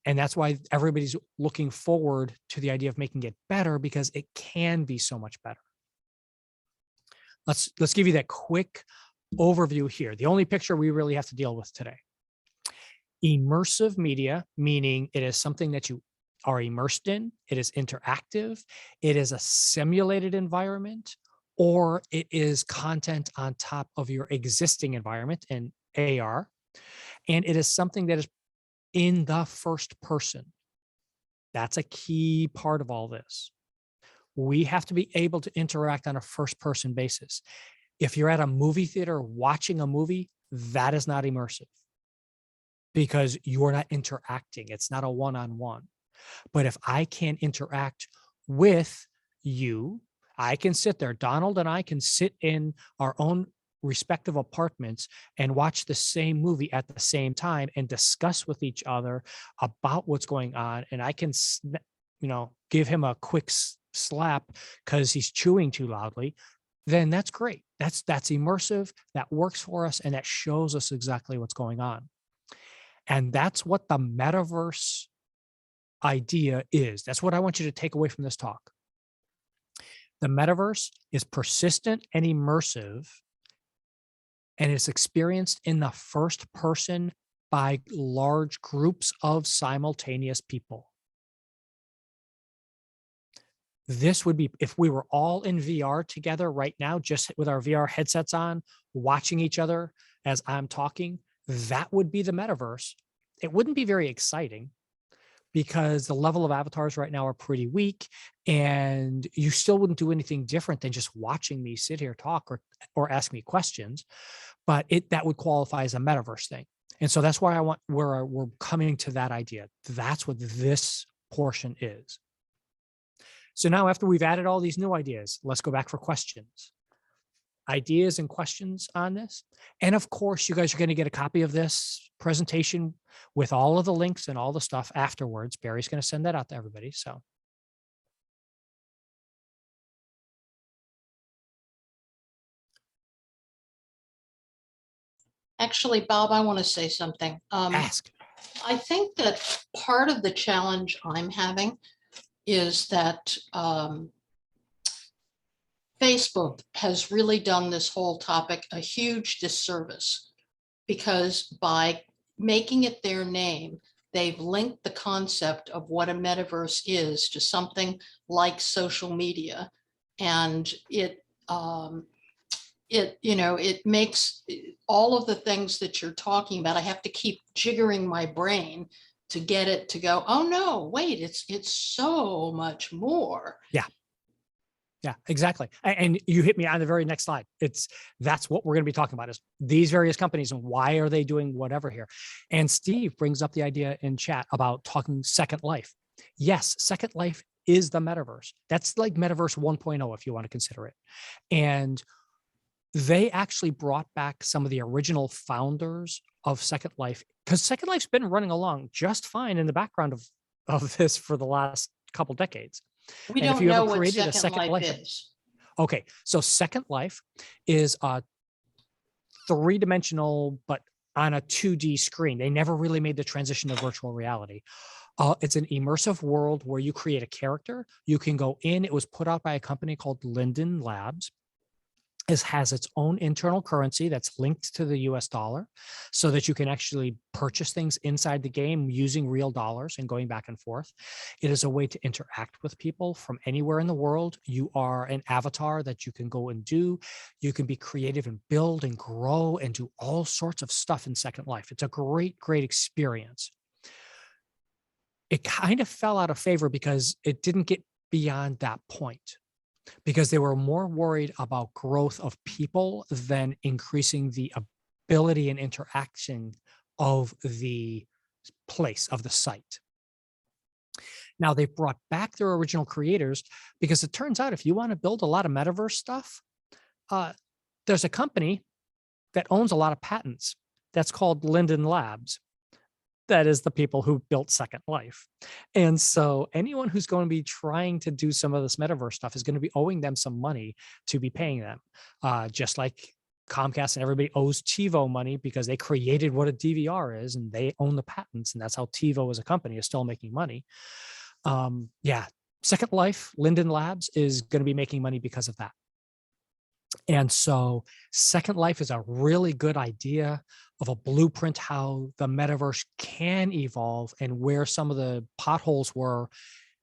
And that's why everybody's looking forward to the idea of making it better, because it can be so much better. let's give you that quick overview here. The only picture we really have to deal with today. Immersive media, meaning it is something that you are immersed in, it is interactive, it is a simulated environment, or it is content on top of your existing environment in AR. And it is something that is in the first person. That's a key part of all this. We have to be able to interact on a first person basis. If you're at a movie theater watching a movie, that is not immersive because you're not interacting. It's not a one-on-one. But if I can interact with you, I can sit there. Donald and I can sit in our own respective apartments and watch the same movie at the same time and discuss with each other about what's going on. And I can, give him a quick slap because he's chewing too loudly. Then that's great. That's immersive. That works for us. And that shows us exactly what's going on. And that's what the metaverse idea is. That's what I want you to take away from this talk. The metaverse is persistent and immersive, and it's experienced in the first person by large groups of simultaneous people. This would be if we were all in VR together right now, just with our VR headsets on, watching each other as I'm talking, that would be the metaverse. It wouldn't be very exciting because the level of avatars right now are pretty weak, and you still wouldn't do anything different than just watching me sit here talk or ask me questions, but that would qualify as a metaverse thing. And so that's why we're coming to that idea. That's what this portion is. So now after we've added all these new ideas, let's go back for questions. Ideas and questions on this. And of course, you guys are going to get a copy of this presentation with all of the links and all the stuff afterwards. Barry's going to send that out to everybody. So. Actually, Bob, I want to say something. Ask. I think that part of the challenge I'm having is that Facebook has really done this whole topic a huge disservice, because by making it their name, they've linked the concept of what a metaverse is to something like social media. And it makes all of the things that you're talking about, I have to keep jiggering my brain to get it to go, oh no, wait, it's so much more. Yeah, exactly. And you hit me on the very next slide. That's what we're going to be talking about is these various companies and why are they doing whatever here. And Steve brings up the idea in chat about talking Second Life. Yes, Second Life is the metaverse. That's like Metaverse 1.0 if you want to consider it. And they actually brought back some of the original founders of Second Life, because Second Life's been running along just fine in the background of this for the last couple decades. We And if don't you ever know what created a Second Second Life Life- is. Okay, so Second Life is a three-dimensional, but on a 2D screen. They never really made the transition to virtual reality. It's an immersive world where you create a character. You can go in. It was put out by a company called Linden Labs. It has its own internal currency that's linked to the US dollar so that you can actually purchase things inside the game using real dollars and going back and forth. It is a way to interact with people from anywhere in the world. You are an avatar that you can go and do. You can be creative and build and grow and do all sorts of stuff in Second Life. It's a great, great experience. It kind of fell out of favor because it didn't get beyond that point, because they were more worried about growth of people than increasing the ability and interaction of the place, of the site. Now they've brought back their original creators because it turns out if you want to build a lot of metaverse stuff, there's a company that owns a lot of patents that's called Linden Labs. That is the people who built Second Life. And so anyone who's going to be trying to do some of this metaverse stuff is going to be owing them some money to be paying them. Just like Comcast and everybody owes TiVo money because they created what a DVR is and they own the patents. And that's how TiVo as a company is still making money. Yeah, Second Life, Linden Labs is going to be making money because of that. And so Second Life is a really good idea of a blueprint how the metaverse can evolve and where some of the potholes were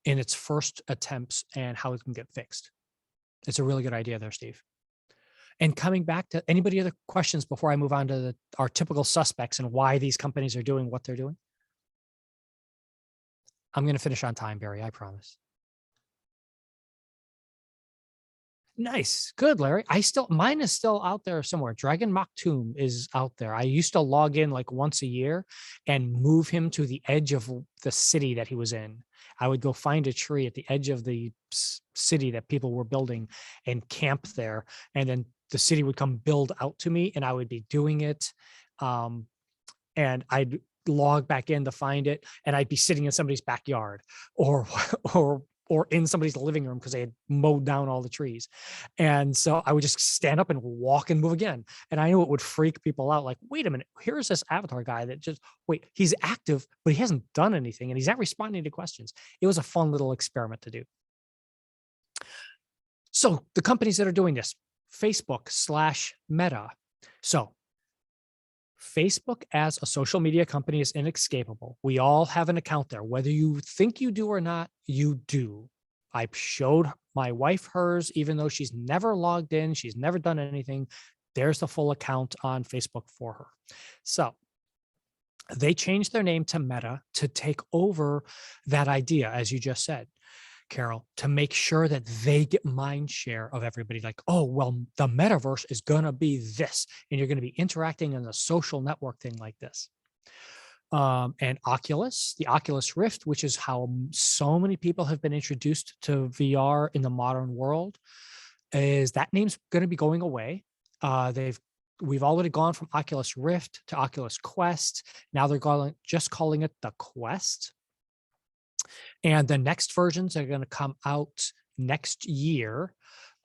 in its first attempts and how it can get fixed. It's a really good idea there, Steve. And coming back to anybody other questions before I move on to our typical suspects and why these companies are doing what they're doing? I'm going to finish on time, Barry, I promise. Nice. Good, Larry. Mine is still out there somewhere. Dragon Tomb is out there. I used to log in like once a year and move him to the edge of the city that he was in. I would go find a tree at the edge of the city that people were building and camp there. And then the city would come build out to me and I would be doing it. And I'd log back in to find it and I'd be sitting in somebody's backyard or in somebody's living room because they had mowed down all the trees. And so I would just stand up and walk and move again. And I knew it would freak people out. Like, wait a minute, here's this avatar guy that just, wait, he's active, but he hasn't done anything and he's not responding to questions. It was a fun little experiment to do. So the companies that are doing this, Facebook/Meta. So Facebook as a social media company is inescapable. We all have an account there. Whether you think you do or not, you do. I showed my wife hers, even though she's never logged in, she's never done anything. There's the full account on Facebook for her. So they changed their name to Meta to take over that idea, as you just said, Carol, to make sure that they get mind share of everybody. Like, oh, well, the metaverse is going to be this, and you're going to be interacting in a social network thing like this. And Oculus, the Oculus Rift, which is how so many people have been introduced to VR in the modern world, is that name's going to be going away. We've already gone from Oculus Rift to Oculus Quest. Now they're just calling it the Quest. And the next versions that are going to come out next year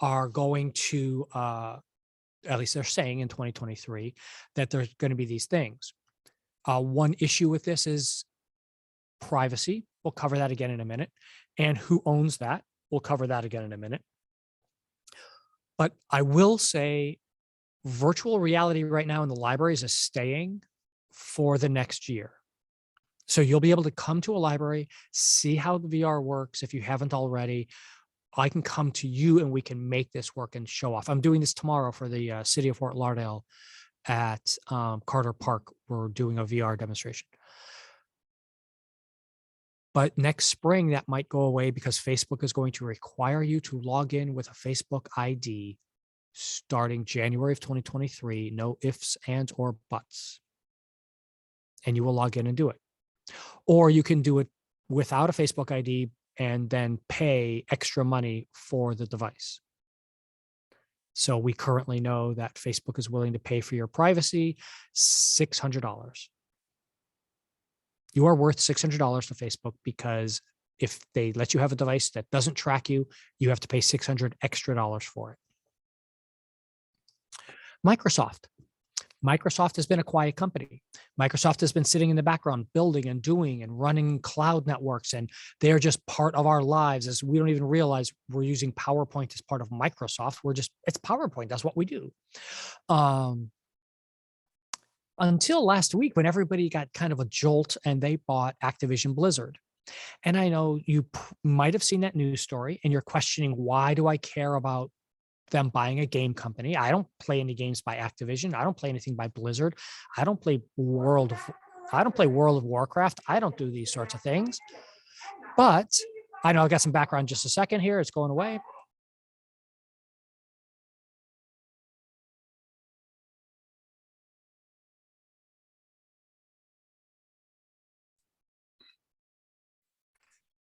are going to, at least they're saying in 2023, that there's going to be these things. One issue with this is privacy. We'll cover that again in a minute. And who owns that? We'll cover that again in a minute. But I will say virtual reality right now in the libraries is staying for the next year. So you'll be able to come to a library, see how the VR works. If you haven't already, I can come to you and we can make this work and show off. I'm doing this tomorrow for the city of Fort Lauderdale at Carter Park. We're doing a VR demonstration. But next spring, that might go away because Facebook is going to require you to log in with a Facebook ID starting January of 2023. No ifs, ands, or buts. And you will log in and do it. Or you can do it without a Facebook ID and then pay extra money for the device. So we currently know that Facebook is willing to pay for your privacy $600. You are worth $600 to Facebook because if they let you have a device that doesn't track you, you have to pay $600 extra for it. Microsoft has been a quiet company. Microsoft has been sitting in the background, building and doing and running cloud networks, and they're just part of our lives as we don't even realize we're using PowerPoint as part of Microsoft. It's PowerPoint, that's what we do. Until last week when everybody got kind of a jolt and they bought Activision Blizzard. And I know you might have seen that news story and you're questioning, why do I care about them buying a game company? I don't play any games by Activision. I don't play anything by Blizzard. I don't play World of Warcraft. I don't do these sorts of things. But I know I got some background in just a second here. It's going away.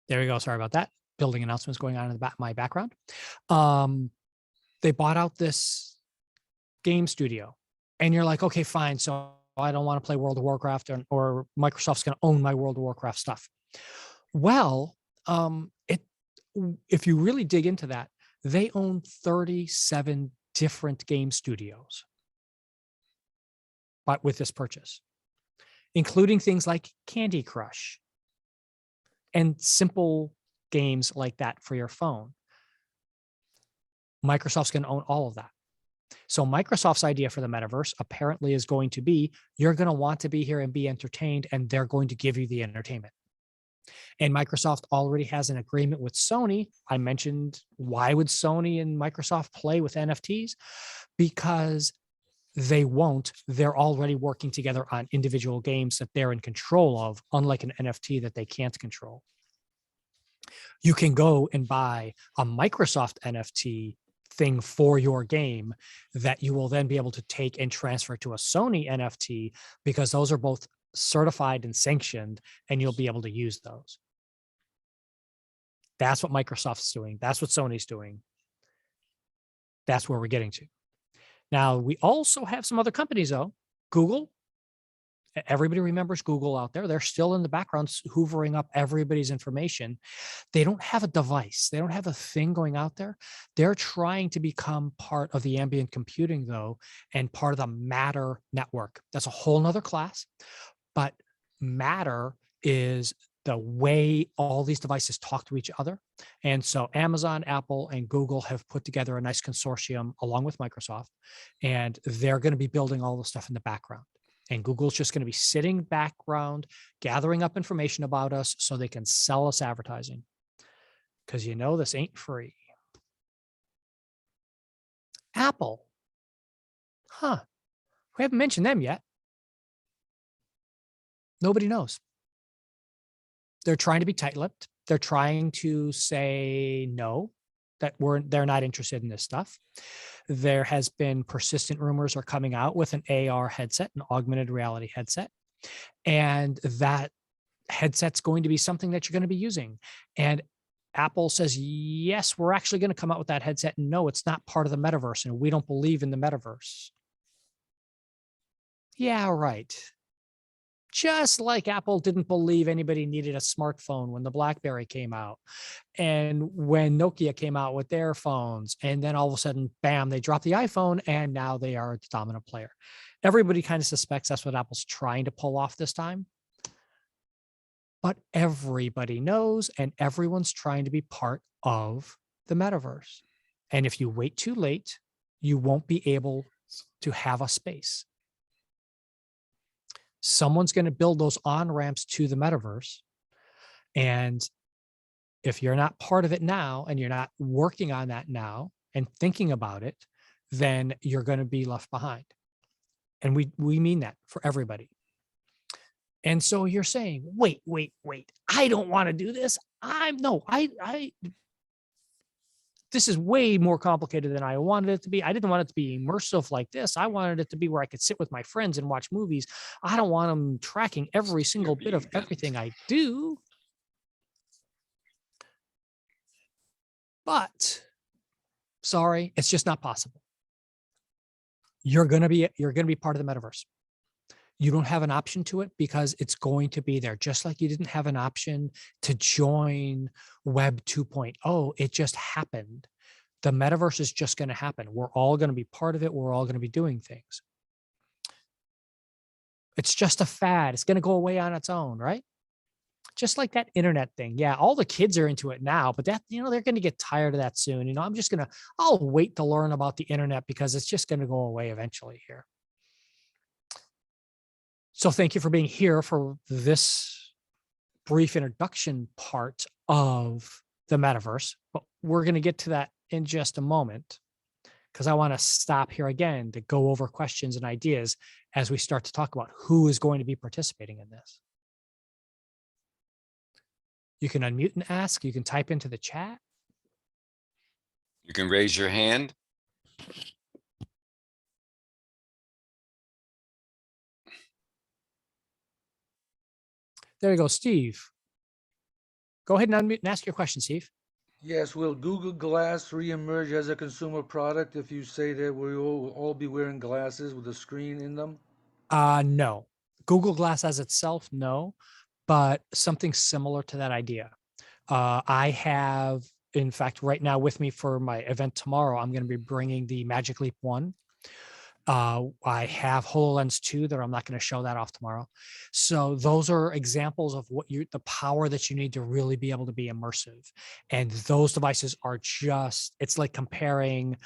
There we go. Sorry about that. Building announcements going on in my background. They bought out this game studio and you're like, okay, fine. So I don't want to play World of Warcraft or Microsoft's going to own my World of Warcraft stuff. Well, if you really dig into that, they own 37 different game studios, but with this purchase, including things like Candy Crush and simple games like that for your phone. Microsoft's going to own all of that. So Microsoft's idea for the metaverse apparently is going to be, you're going to want to be here and be entertained, and they're going to give you the entertainment. And Microsoft already has an agreement with Sony. I mentioned, why would Sony and Microsoft play with NFTs? Because they won't. They're already working together on individual games that they're in control of, unlike an NFT that they can't control. You can go and buy a Microsoft NFT thing for your game that you will then be able to take and transfer to a Sony NFT, because those are both certified and sanctioned, and you'll be able to use those. That's what Microsoft's doing. That's what Sony's doing. That's where we're getting to. Now, we also have some other companies, though. Google. Everybody remembers Google out there. They're still in the background hoovering up everybody's information. They don't have a device. They don't have a thing going out there. They're trying to become part of the ambient computing, though, and part of the Matter network. That's a whole nother class. But Matter is the way all these devices talk to each other. And so Amazon, Apple, and Google have put together a nice consortium along with Microsoft, and they're going to be building all the stuff in the background. And Google's just going to be sitting background, gathering up information about us so they can sell us advertising. Because you know this ain't free. Apple. We haven't mentioned them yet. Nobody knows. They're trying to be tight-lipped. They're trying to say no, that they're not interested in this stuff. There has been persistent rumors are coming out with an AR headset, an augmented reality headset. And that headset's going to be something that you're going to be using. And Apple says, yes, we're actually going to come out with that headset. And no, it's not part of the metaverse. And we don't believe in the metaverse. Yeah, right. Just like Apple didn't believe anybody needed a smartphone when the BlackBerry came out, and when Nokia came out with their phones, and then all of a sudden, bam, they dropped the iPhone, and now they are the dominant player. Everybody kind of suspects that's what Apple's trying to pull off this time. But everybody knows, and everyone's trying to be part of the metaverse. And if you wait too late, you won't be able to have a space. Someone's going to build those on-ramps to the metaverse. And if you're not part of it now, and you're not working on that now and thinking about it, then you're going to be left behind. And we mean that for everybody. And so you're saying, wait, I don't want to do this. This is way more complicated than I wanted it to be. I didn't want it to be immersive like this. I wanted it to be where I could sit with my friends and watch movies. I don't want them tracking every single bit of everything I do. But sorry, it's just not possible. You're going to be part of the metaverse. You don't have an option to it because it's going to be there. Just like you didn't have an option to join Web 2.0, it just happened. The metaverse is just going to happen. We're all going to be part of it. We're all going to be doing things. It's just a fad. It's going to go away on its own, right? Just like that internet thing. Yeah, all the kids are into it now, but that, they're going to get tired of that soon. I'll wait to learn about the internet because it's just going to go away eventually here. So thank you for being here for this brief introduction part of the metaverse, but we're going to get to that in just a moment because I want to stop here again to go over questions and ideas as we start to talk about who is going to be participating in this. You can unmute and ask. You can type into the chat. You can raise your hand. There you go, Steve. Go ahead and unmute and ask your question, Steve. Yes, will Google Glass reemerge as a consumer product if you say that we will all be wearing glasses with a screen in them? No. Google Glass as itself, no, but something similar to that idea. I have, in fact, right now with me for my event tomorrow, I'm going to be bringing the Magic Leap 1. I have HoloLens 2 that I'm not going to show that off tomorrow. So those are examples of the power that you need to really be able to be immersive. And those devices are it's like comparing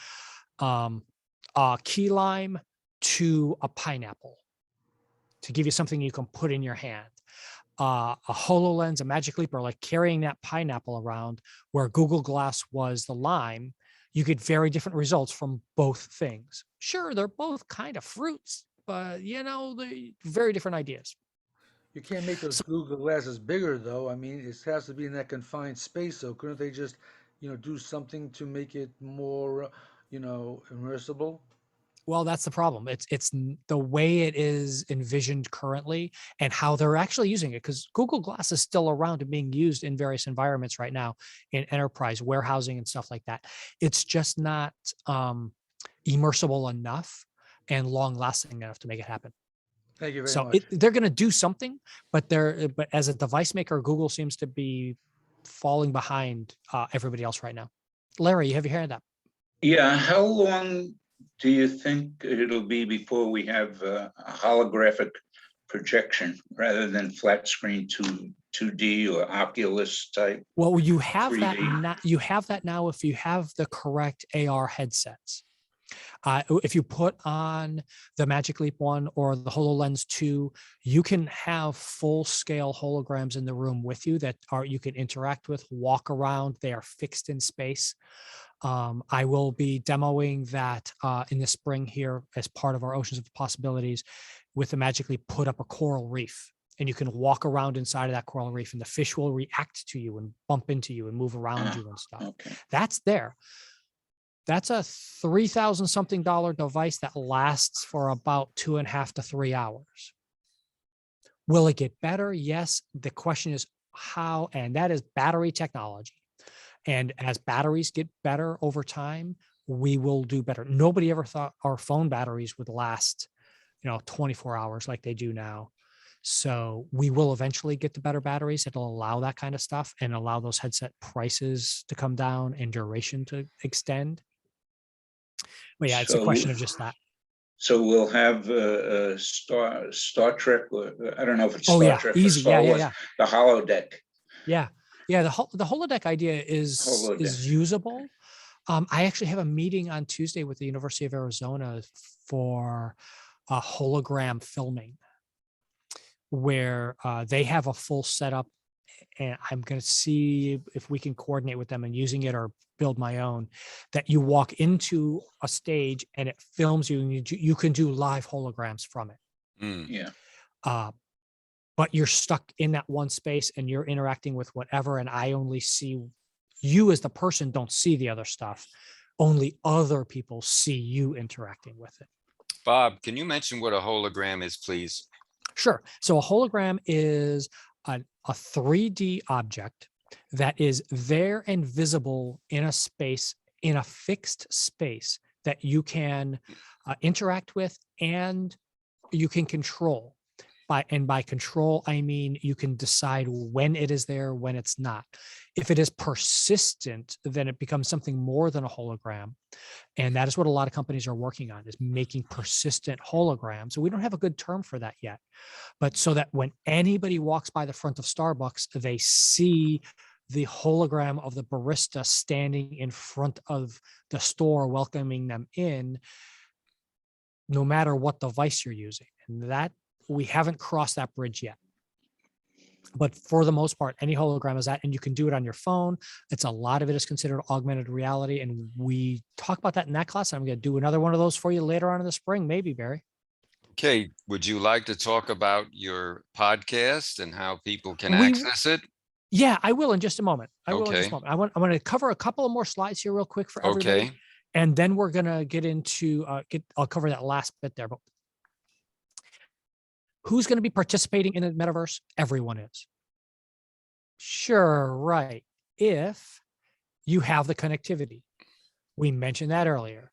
key lime to a pineapple, to give you something you can put in your hand. A HoloLens, a Magic Leap, or like carrying that pineapple around, where Google Glass was the lime, you get very different results from both things. Sure, they're both kind of fruits, but they're very different ideas. You can't make those So, Google glasses bigger though. I mean, it has to be in that confined space. So couldn't they just, do something to make it more, immersible? well, that's the problem. The way it is envisioned currently and how they're actually using it, because Google Glass is still around and being used in various environments right now in enterprise warehousing and stuff like that. It's just not immersible enough and long lasting enough to make it happen. Thank you very So much. they're going to do something, but as a device maker, Google seems to be falling behind everybody else right now. Larry, you have your hand up. Yeah, how long do you think it'll be before we have a holographic projection rather than flat screen 2D or Oculus type Well, you have that 3D? now. You have that now if you have the correct AR headsets. If you put on the Magic Leap 1 or the HoloLens 2, you can have full-scale holograms in the room with you that you can interact with, walk around. They are fixed in space. I will be demoing that in the spring here as part of our Oceans of Possibilities with the Magic Leap. Put up a coral reef, and you can walk around inside of that coral reef, and the fish will react to you and bump into you and move around you and stuff. Okay. That's there. That's a $3,000 something device that lasts for about 2.5 to 3 hours. Will it get better? Yes. The question is how, and that is battery technology. And as batteries get better over time, we will do better. Nobody ever thought our phone batteries would last, 24 hours like they do now. So we will eventually get to better batteries that'll allow that kind of stuff and allow those headset prices to come down and duration to extend. But yeah, it's a question of just that. So we'll have Star Trek. I don't know if it's Oh Star yeah, Trek easy. or Star Wars. Yeah. The holodeck. Yeah. The holodeck idea is usable. I actually have a meeting on Tuesday with the University of Arizona for hologram filming, where they have a full setup, and I'm going to see if we can coordinate with them and using it or build my own, that you walk into a stage and it films you, and you can do live holograms from it. Yeah. But you're stuck in that one space and you're interacting with whatever, and I only see you as the person, don't see the other stuff. Only other people see you interacting with it. Bob, can you mention what a hologram is, please? Sure. So a hologram is a 3D object that is there and visible in a space, in a fixed space that you can interact with and you can control. By control, I mean you can decide when it is there, when it's not. If it is persistent, then it becomes something more than a hologram. And that is what a lot of companies are working on, is making persistent holograms. So we don't have a good term for that yet. But so that when anybody walks by the front of Starbucks, they see the hologram of the barista standing in front of the store, welcoming them in, no matter what device you're using. And that we haven't crossed that bridge yet. But for the most part, any hologram is that, and you can do it on your phone. A lot of it is considered augmented reality. And we talk about that in that class. I'm going to do another one of those for you later on in the spring, maybe, Barry. Okay, would you like to talk about your podcast and how people can access it? Yeah, I will in just a moment. I'm Okay. going to cover a couple of more slides here real quick for everybody. Okay. And then we're going to get into, I'll cover that last bit there. But who's going to be participating in the metaverse? Everyone is. Sure, right. If you have the connectivity. We mentioned that earlier.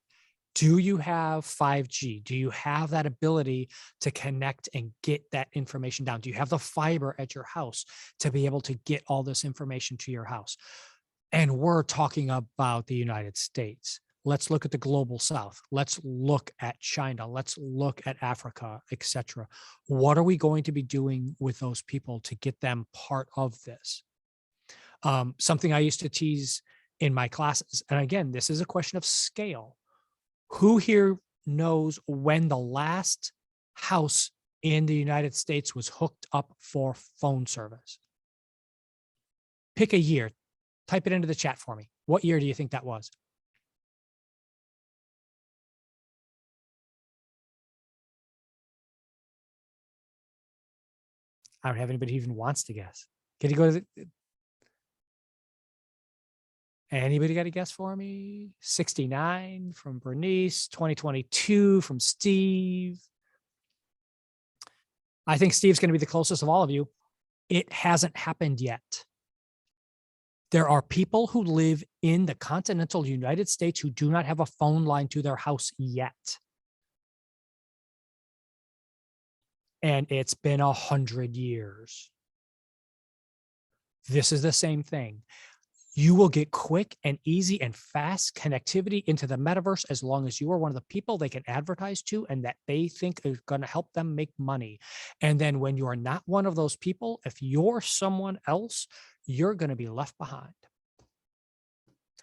Do you have 5G? Do you have that ability to connect and get that information down? Do you have the fiber at your house to be able to get all this information to your house? And we're talking about the United States. Let's look at the global South. Let's look at China. Let's look at Africa, etc. What are we going to be doing with those people to get them part of this? Something I used to tease in my classes, and again, this is a question of scale. Who here knows when the last house in the United States was hooked up for phone service? Pick a year. Type it into the chat for me. What year do you think that was? I don't have anybody who even wants to guess. Can you go to the, anybody got a guess for me? 69 from Bernice, 2022 from Steve. I think Steve's going to be the closest of all of you. It hasn't happened yet. There are people who live in the continental United States who do not have a phone line to their house yet. And it's been 100 years. This is the same thing. You will get quick and easy and fast connectivity into the metaverse as long as you are one of the people they can advertise to and that they think is going to help them make money. And then when you are not one of those people, if you're someone else, you're going to be left behind.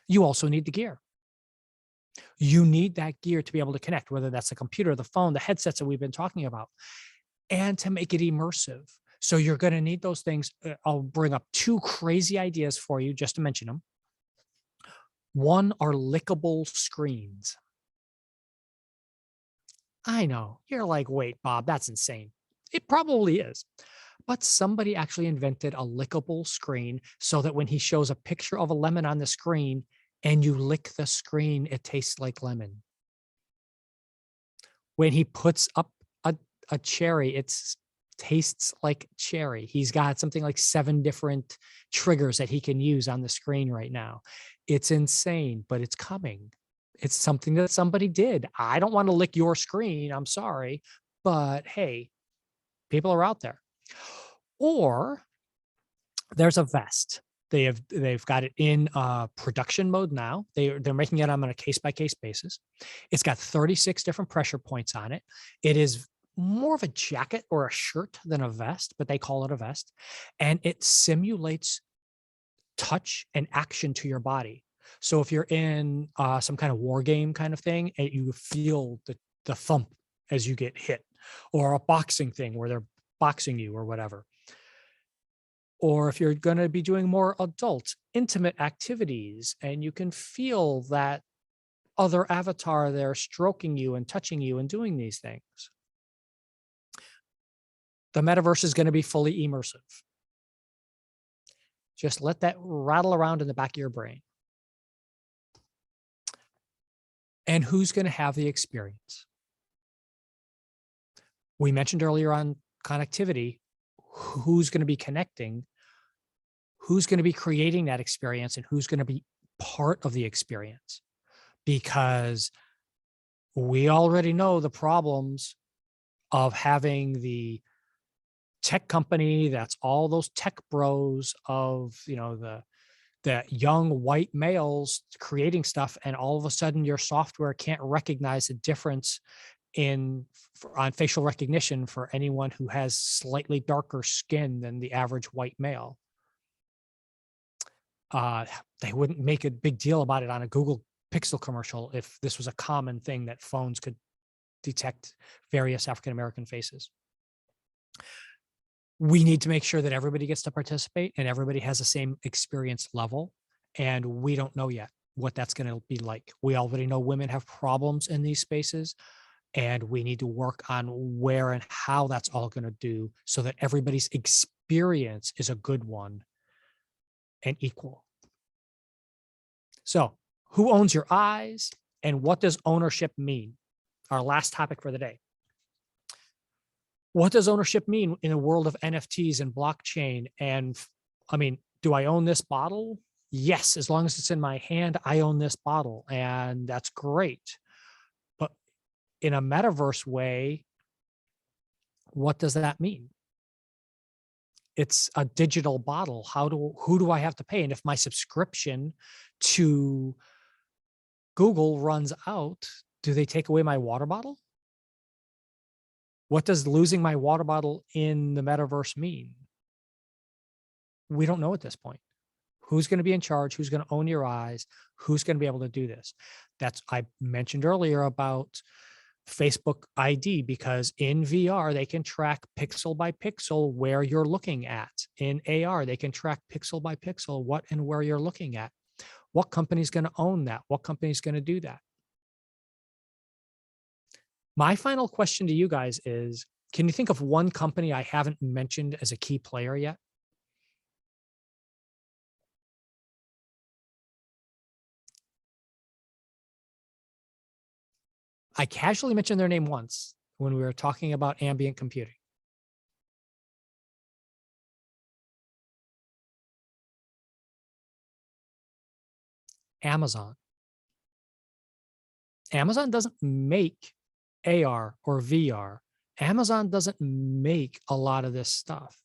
You also need the gear. You need that gear to be able to connect, whether that's the computer, the phone, the headsets that we've been talking about, and to make it immersive. So you're going to need those things. I'll bring up two crazy ideas for you just to mention them. One are lickable screens. I know, you're like, wait, Bob, that's insane. It probably is. But somebody actually invented a lickable screen so that when he shows a picture of a lemon on the screen and you lick the screen, it tastes like lemon. When he puts up a cherry, it tastes like cherry. He's got something like 7 different triggers that he can use on the screen right now. It's insane, but it's coming. It's something that somebody did. I don't want to lick your screen. I'm sorry, but hey, people are out there. Or there's a vest. They've got it in production mode now. They're making it on a case-by-case basis. It's got 36 different pressure points on it. It is more of a jacket or a shirt than a vest, but they call it a vest. And it simulates touch and action to your body. So if you're in some kind of war game kind of thing, and you feel the thump as you get hit, or a boxing thing where they're boxing you or whatever. Or if you're going to be doing more adult, intimate activities, and you can feel that other avatar there stroking you and touching you and doing these things. The metaverse is going to be fully immersive. Just let that rattle around in the back of your brain. And who's going to have the experience? We mentioned earlier on connectivity, who's going to be connecting, who's going to be creating that experience, and who's going to be part of the experience. Because we already know the problems of having the tech company that's all those tech bros of, you know, the young white males creating stuff, and all of a sudden your software can't recognize the difference on facial recognition for anyone who has slightly darker skin than the average white male. They wouldn't make a big deal about it on a Google Pixel commercial if this was a common thing that phones could detect various African-American faces. We need to make sure that everybody gets to participate and everybody has the same experience level. And we don't know yet what that's going to be like. We already know women have problems in these spaces, and we need to work on where and how that's all going to do so that everybody's experience is a good one and equal. So, who owns your eyes, and what does ownership mean? Our last topic for the day. What does ownership mean in a world of NFTs and blockchain? And I mean, do I own this bottle? Yes, as long as it's in my hand, I own this bottle, and that's great. But in a metaverse way, what does that mean? It's a digital bottle. Who do I have to pay? And if my subscription to Google runs out, do they take away my water bottle? What does losing my water bottle in the metaverse mean? We don't know at this point. Who's going to be in charge? Who's going to own your eyes? Who's going to be able to do this? I mentioned earlier about Facebook ID, because in VR, they can track pixel by pixel where you're looking at. In AR, they can track pixel by pixel what and where you're looking at. What company's going to own that? What company's going to do that? My final question to you guys is, can you think of one company I haven't mentioned as a key player yet? I casually mentioned their name once when we were talking about ambient computing. Amazon. Amazon doesn't make AR or VR. Amazon doesn't make a lot of this stuff,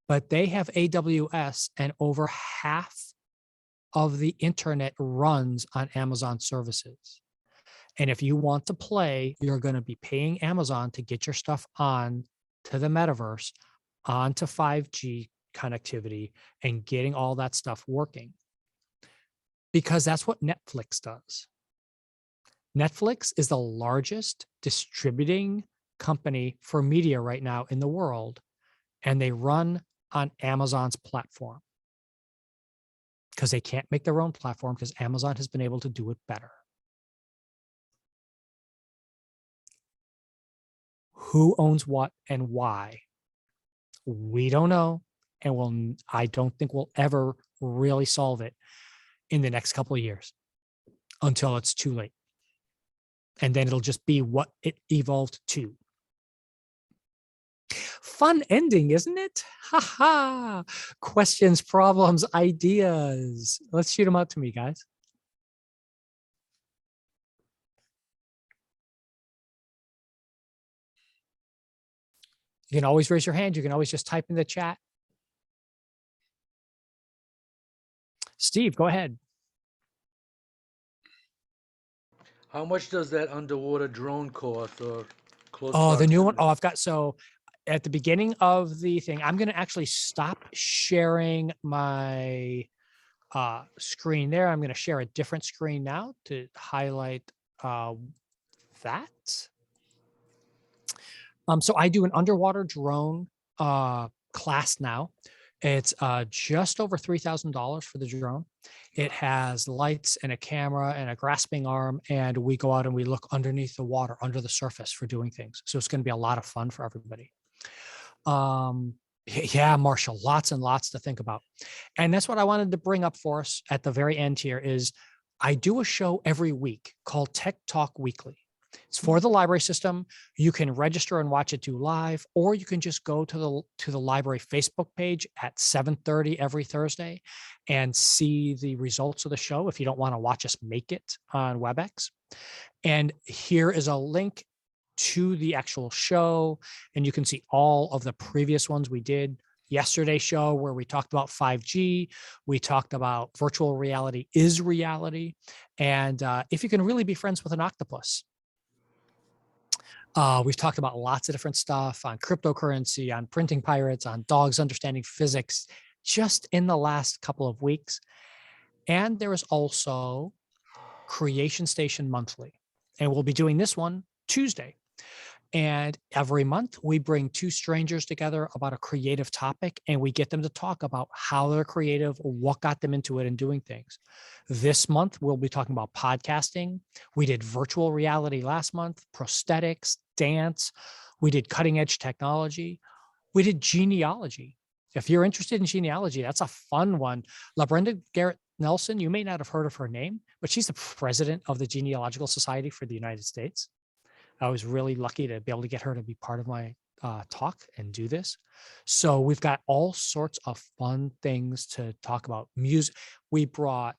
but they have AWS, and over half of the internet runs on Amazon services. And if you want to play, you're going to be paying Amazon to get your stuff on to the metaverse, onto 5G connectivity, and getting all that stuff working. Because that's what Netflix does. Netflix is the largest distributing company for media right now in the world, and they run on Amazon's platform because they can't make their own platform because Amazon has been able to do it better. Who owns what and why? We don't know, and I don't think we'll ever really solve it in the next couple of years until it's too late. And then it'll just be what it evolved to. Fun ending, isn't it? Ha ha. Questions, problems, ideas. Let's shoot them out to me, guys. You can always raise your hand. You can always just type in the chat. Steve, go ahead. How much does that underwater drone cost, or close? Oh, the new one. proximity? Oh, I've got, so at the beginning of the thing, I'm going to actually stop sharing my screen there. I'm going to share a different screen now to highlight that. So I do an underwater drone class now. It's just over $3,000 for the drone. It has lights and a camera and a grasping arm, and we go out and we look underneath the water, under the surface for doing things. So it's going to be a lot of fun for everybody. Yeah, Marshall, lots and lots to think about. And that's what I wanted to bring up for us at the very end here is I do a show every week called Tech Talk Weekly. It's for the library system. You can register and watch it live, or you can just go to the library Facebook page at 7:30 every Thursday and see the results of the show if you don't want to watch us make it on WebEx. And here is a link to the actual show, and you can see all of the previous ones we did. Yesterday's show where we talked about 5G, we talked about virtual reality is reality, and if you can really be friends with an octopus. We've talked about lots of different stuff on cryptocurrency, on printing pirates, on dogs understanding physics, just in the last couple of weeks. And there is also Creation Station Monthly, and we'll be doing this one Tuesday. And every month we bring two strangers together about a creative topic, and we get them to talk about how they're creative, what got them into it and doing things. This month, we'll be talking about podcasting. We did virtual reality last month, prosthetics, dance. We did cutting edge technology. We did genealogy. If you're interested in genealogy, that's a fun one. LaBrenda Garrett Nelson, you may not have heard of her name, but she's the president of the Genealogical Society for the United States. I was really lucky to be able to get her to be part of my talk and do this. So we've got all sorts of fun things to talk about. Music, we brought,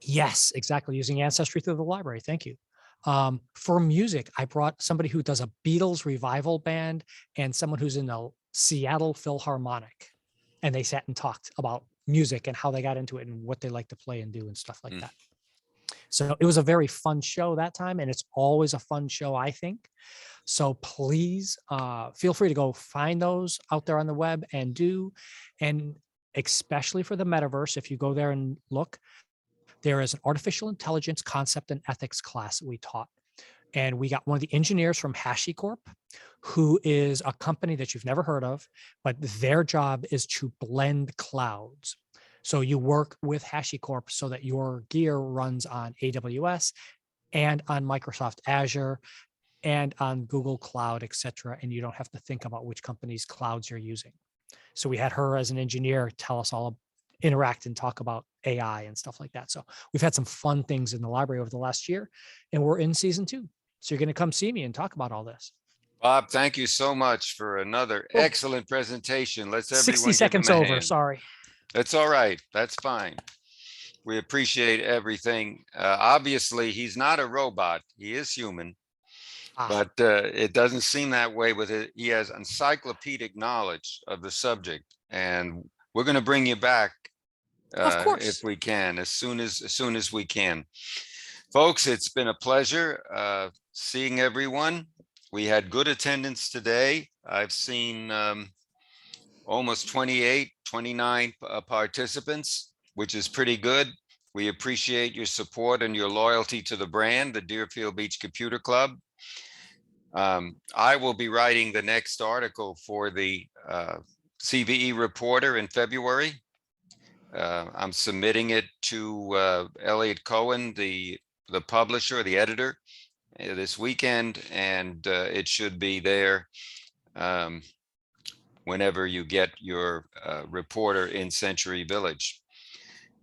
yes, exactly, using Ancestry through the library. Thank you. For music, I brought somebody who does a Beatles revival band and someone who's in the Seattle Philharmonic. And they sat and talked about music and how they got into it and what they like to play and do and stuff like that. So it was a very fun show that time, and it's always a fun show, I think. So please feel free to go find those out there on the web and do. And especially for the metaverse, if you go there and look, there is an artificial intelligence concept and ethics class that we taught. And we got one of the engineers from HashiCorp, who is a company that you've never heard of, but their job is to blend clouds. So you work with HashiCorp so that your gear runs on AWS and on Microsoft Azure and on Google Cloud, et cetera. And you don't have to think about which company's clouds you're using. So we had her as an engineer tell us all, interact and talk about AI and stuff like that. So we've had some fun things in the library over the last year, and we're in season 2. So you're going to come see me and talk about all this. Bob, thank you so much for another Oh. excellent presentation. Let's 60 everyone give him seconds a over, hand. sorry. That's all right. That's fine. We appreciate everything. Obviously, he's not a robot. He is human, but it doesn't seem that way with it. He has encyclopedic knowledge of the subject, and we're going to bring you back Of course. if we can, as soon as we can. Folks, it's been a pleasure seeing everyone. We had good attendance today. I've seen almost 28, 29 participants, which is pretty good. We appreciate your support and your loyalty to the brand, the Deerfield Beach Computer Club. I will be writing the next article for the CVE Reporter in February. I'm submitting it to Elliot Cohen, the publisher, the editor, this weekend, and it should be there whenever you get your reporter in Century Village.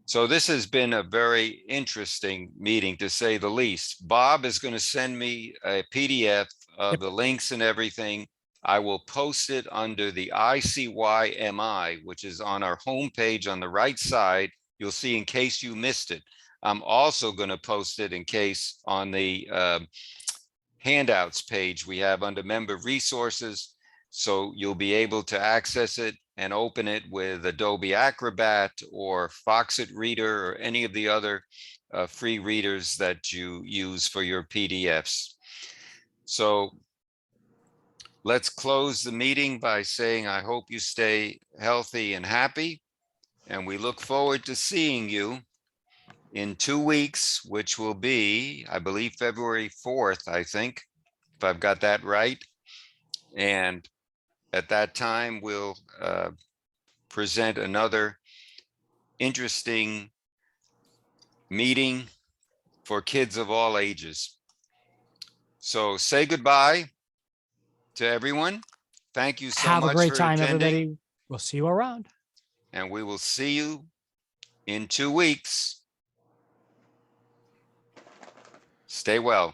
So this has been a very interesting meeting, to say the least. Bob is going to send me a PDF of the links and everything. I will post it under the ICYMI, which is on our homepage on the right side. You'll see in case you missed it. I'm also going to post it in case on the handouts page we have under member resources. So you'll be able to access it and open it with Adobe Acrobat or Foxit Reader or any of the other free readers that you use for your PDFs. So let's close the meeting by saying, I hope you stay healthy and happy. And we look forward to seeing you in 2 weeks, which will be, I believe, February 4th, I think, if I've got that right. And at that time, we'll present another interesting meeting for kids of all ages. So say goodbye to everyone. Thank you so Have much a great for time, attending, everybody. We'll see you around. and we will see you in 2 weeks. Stay well.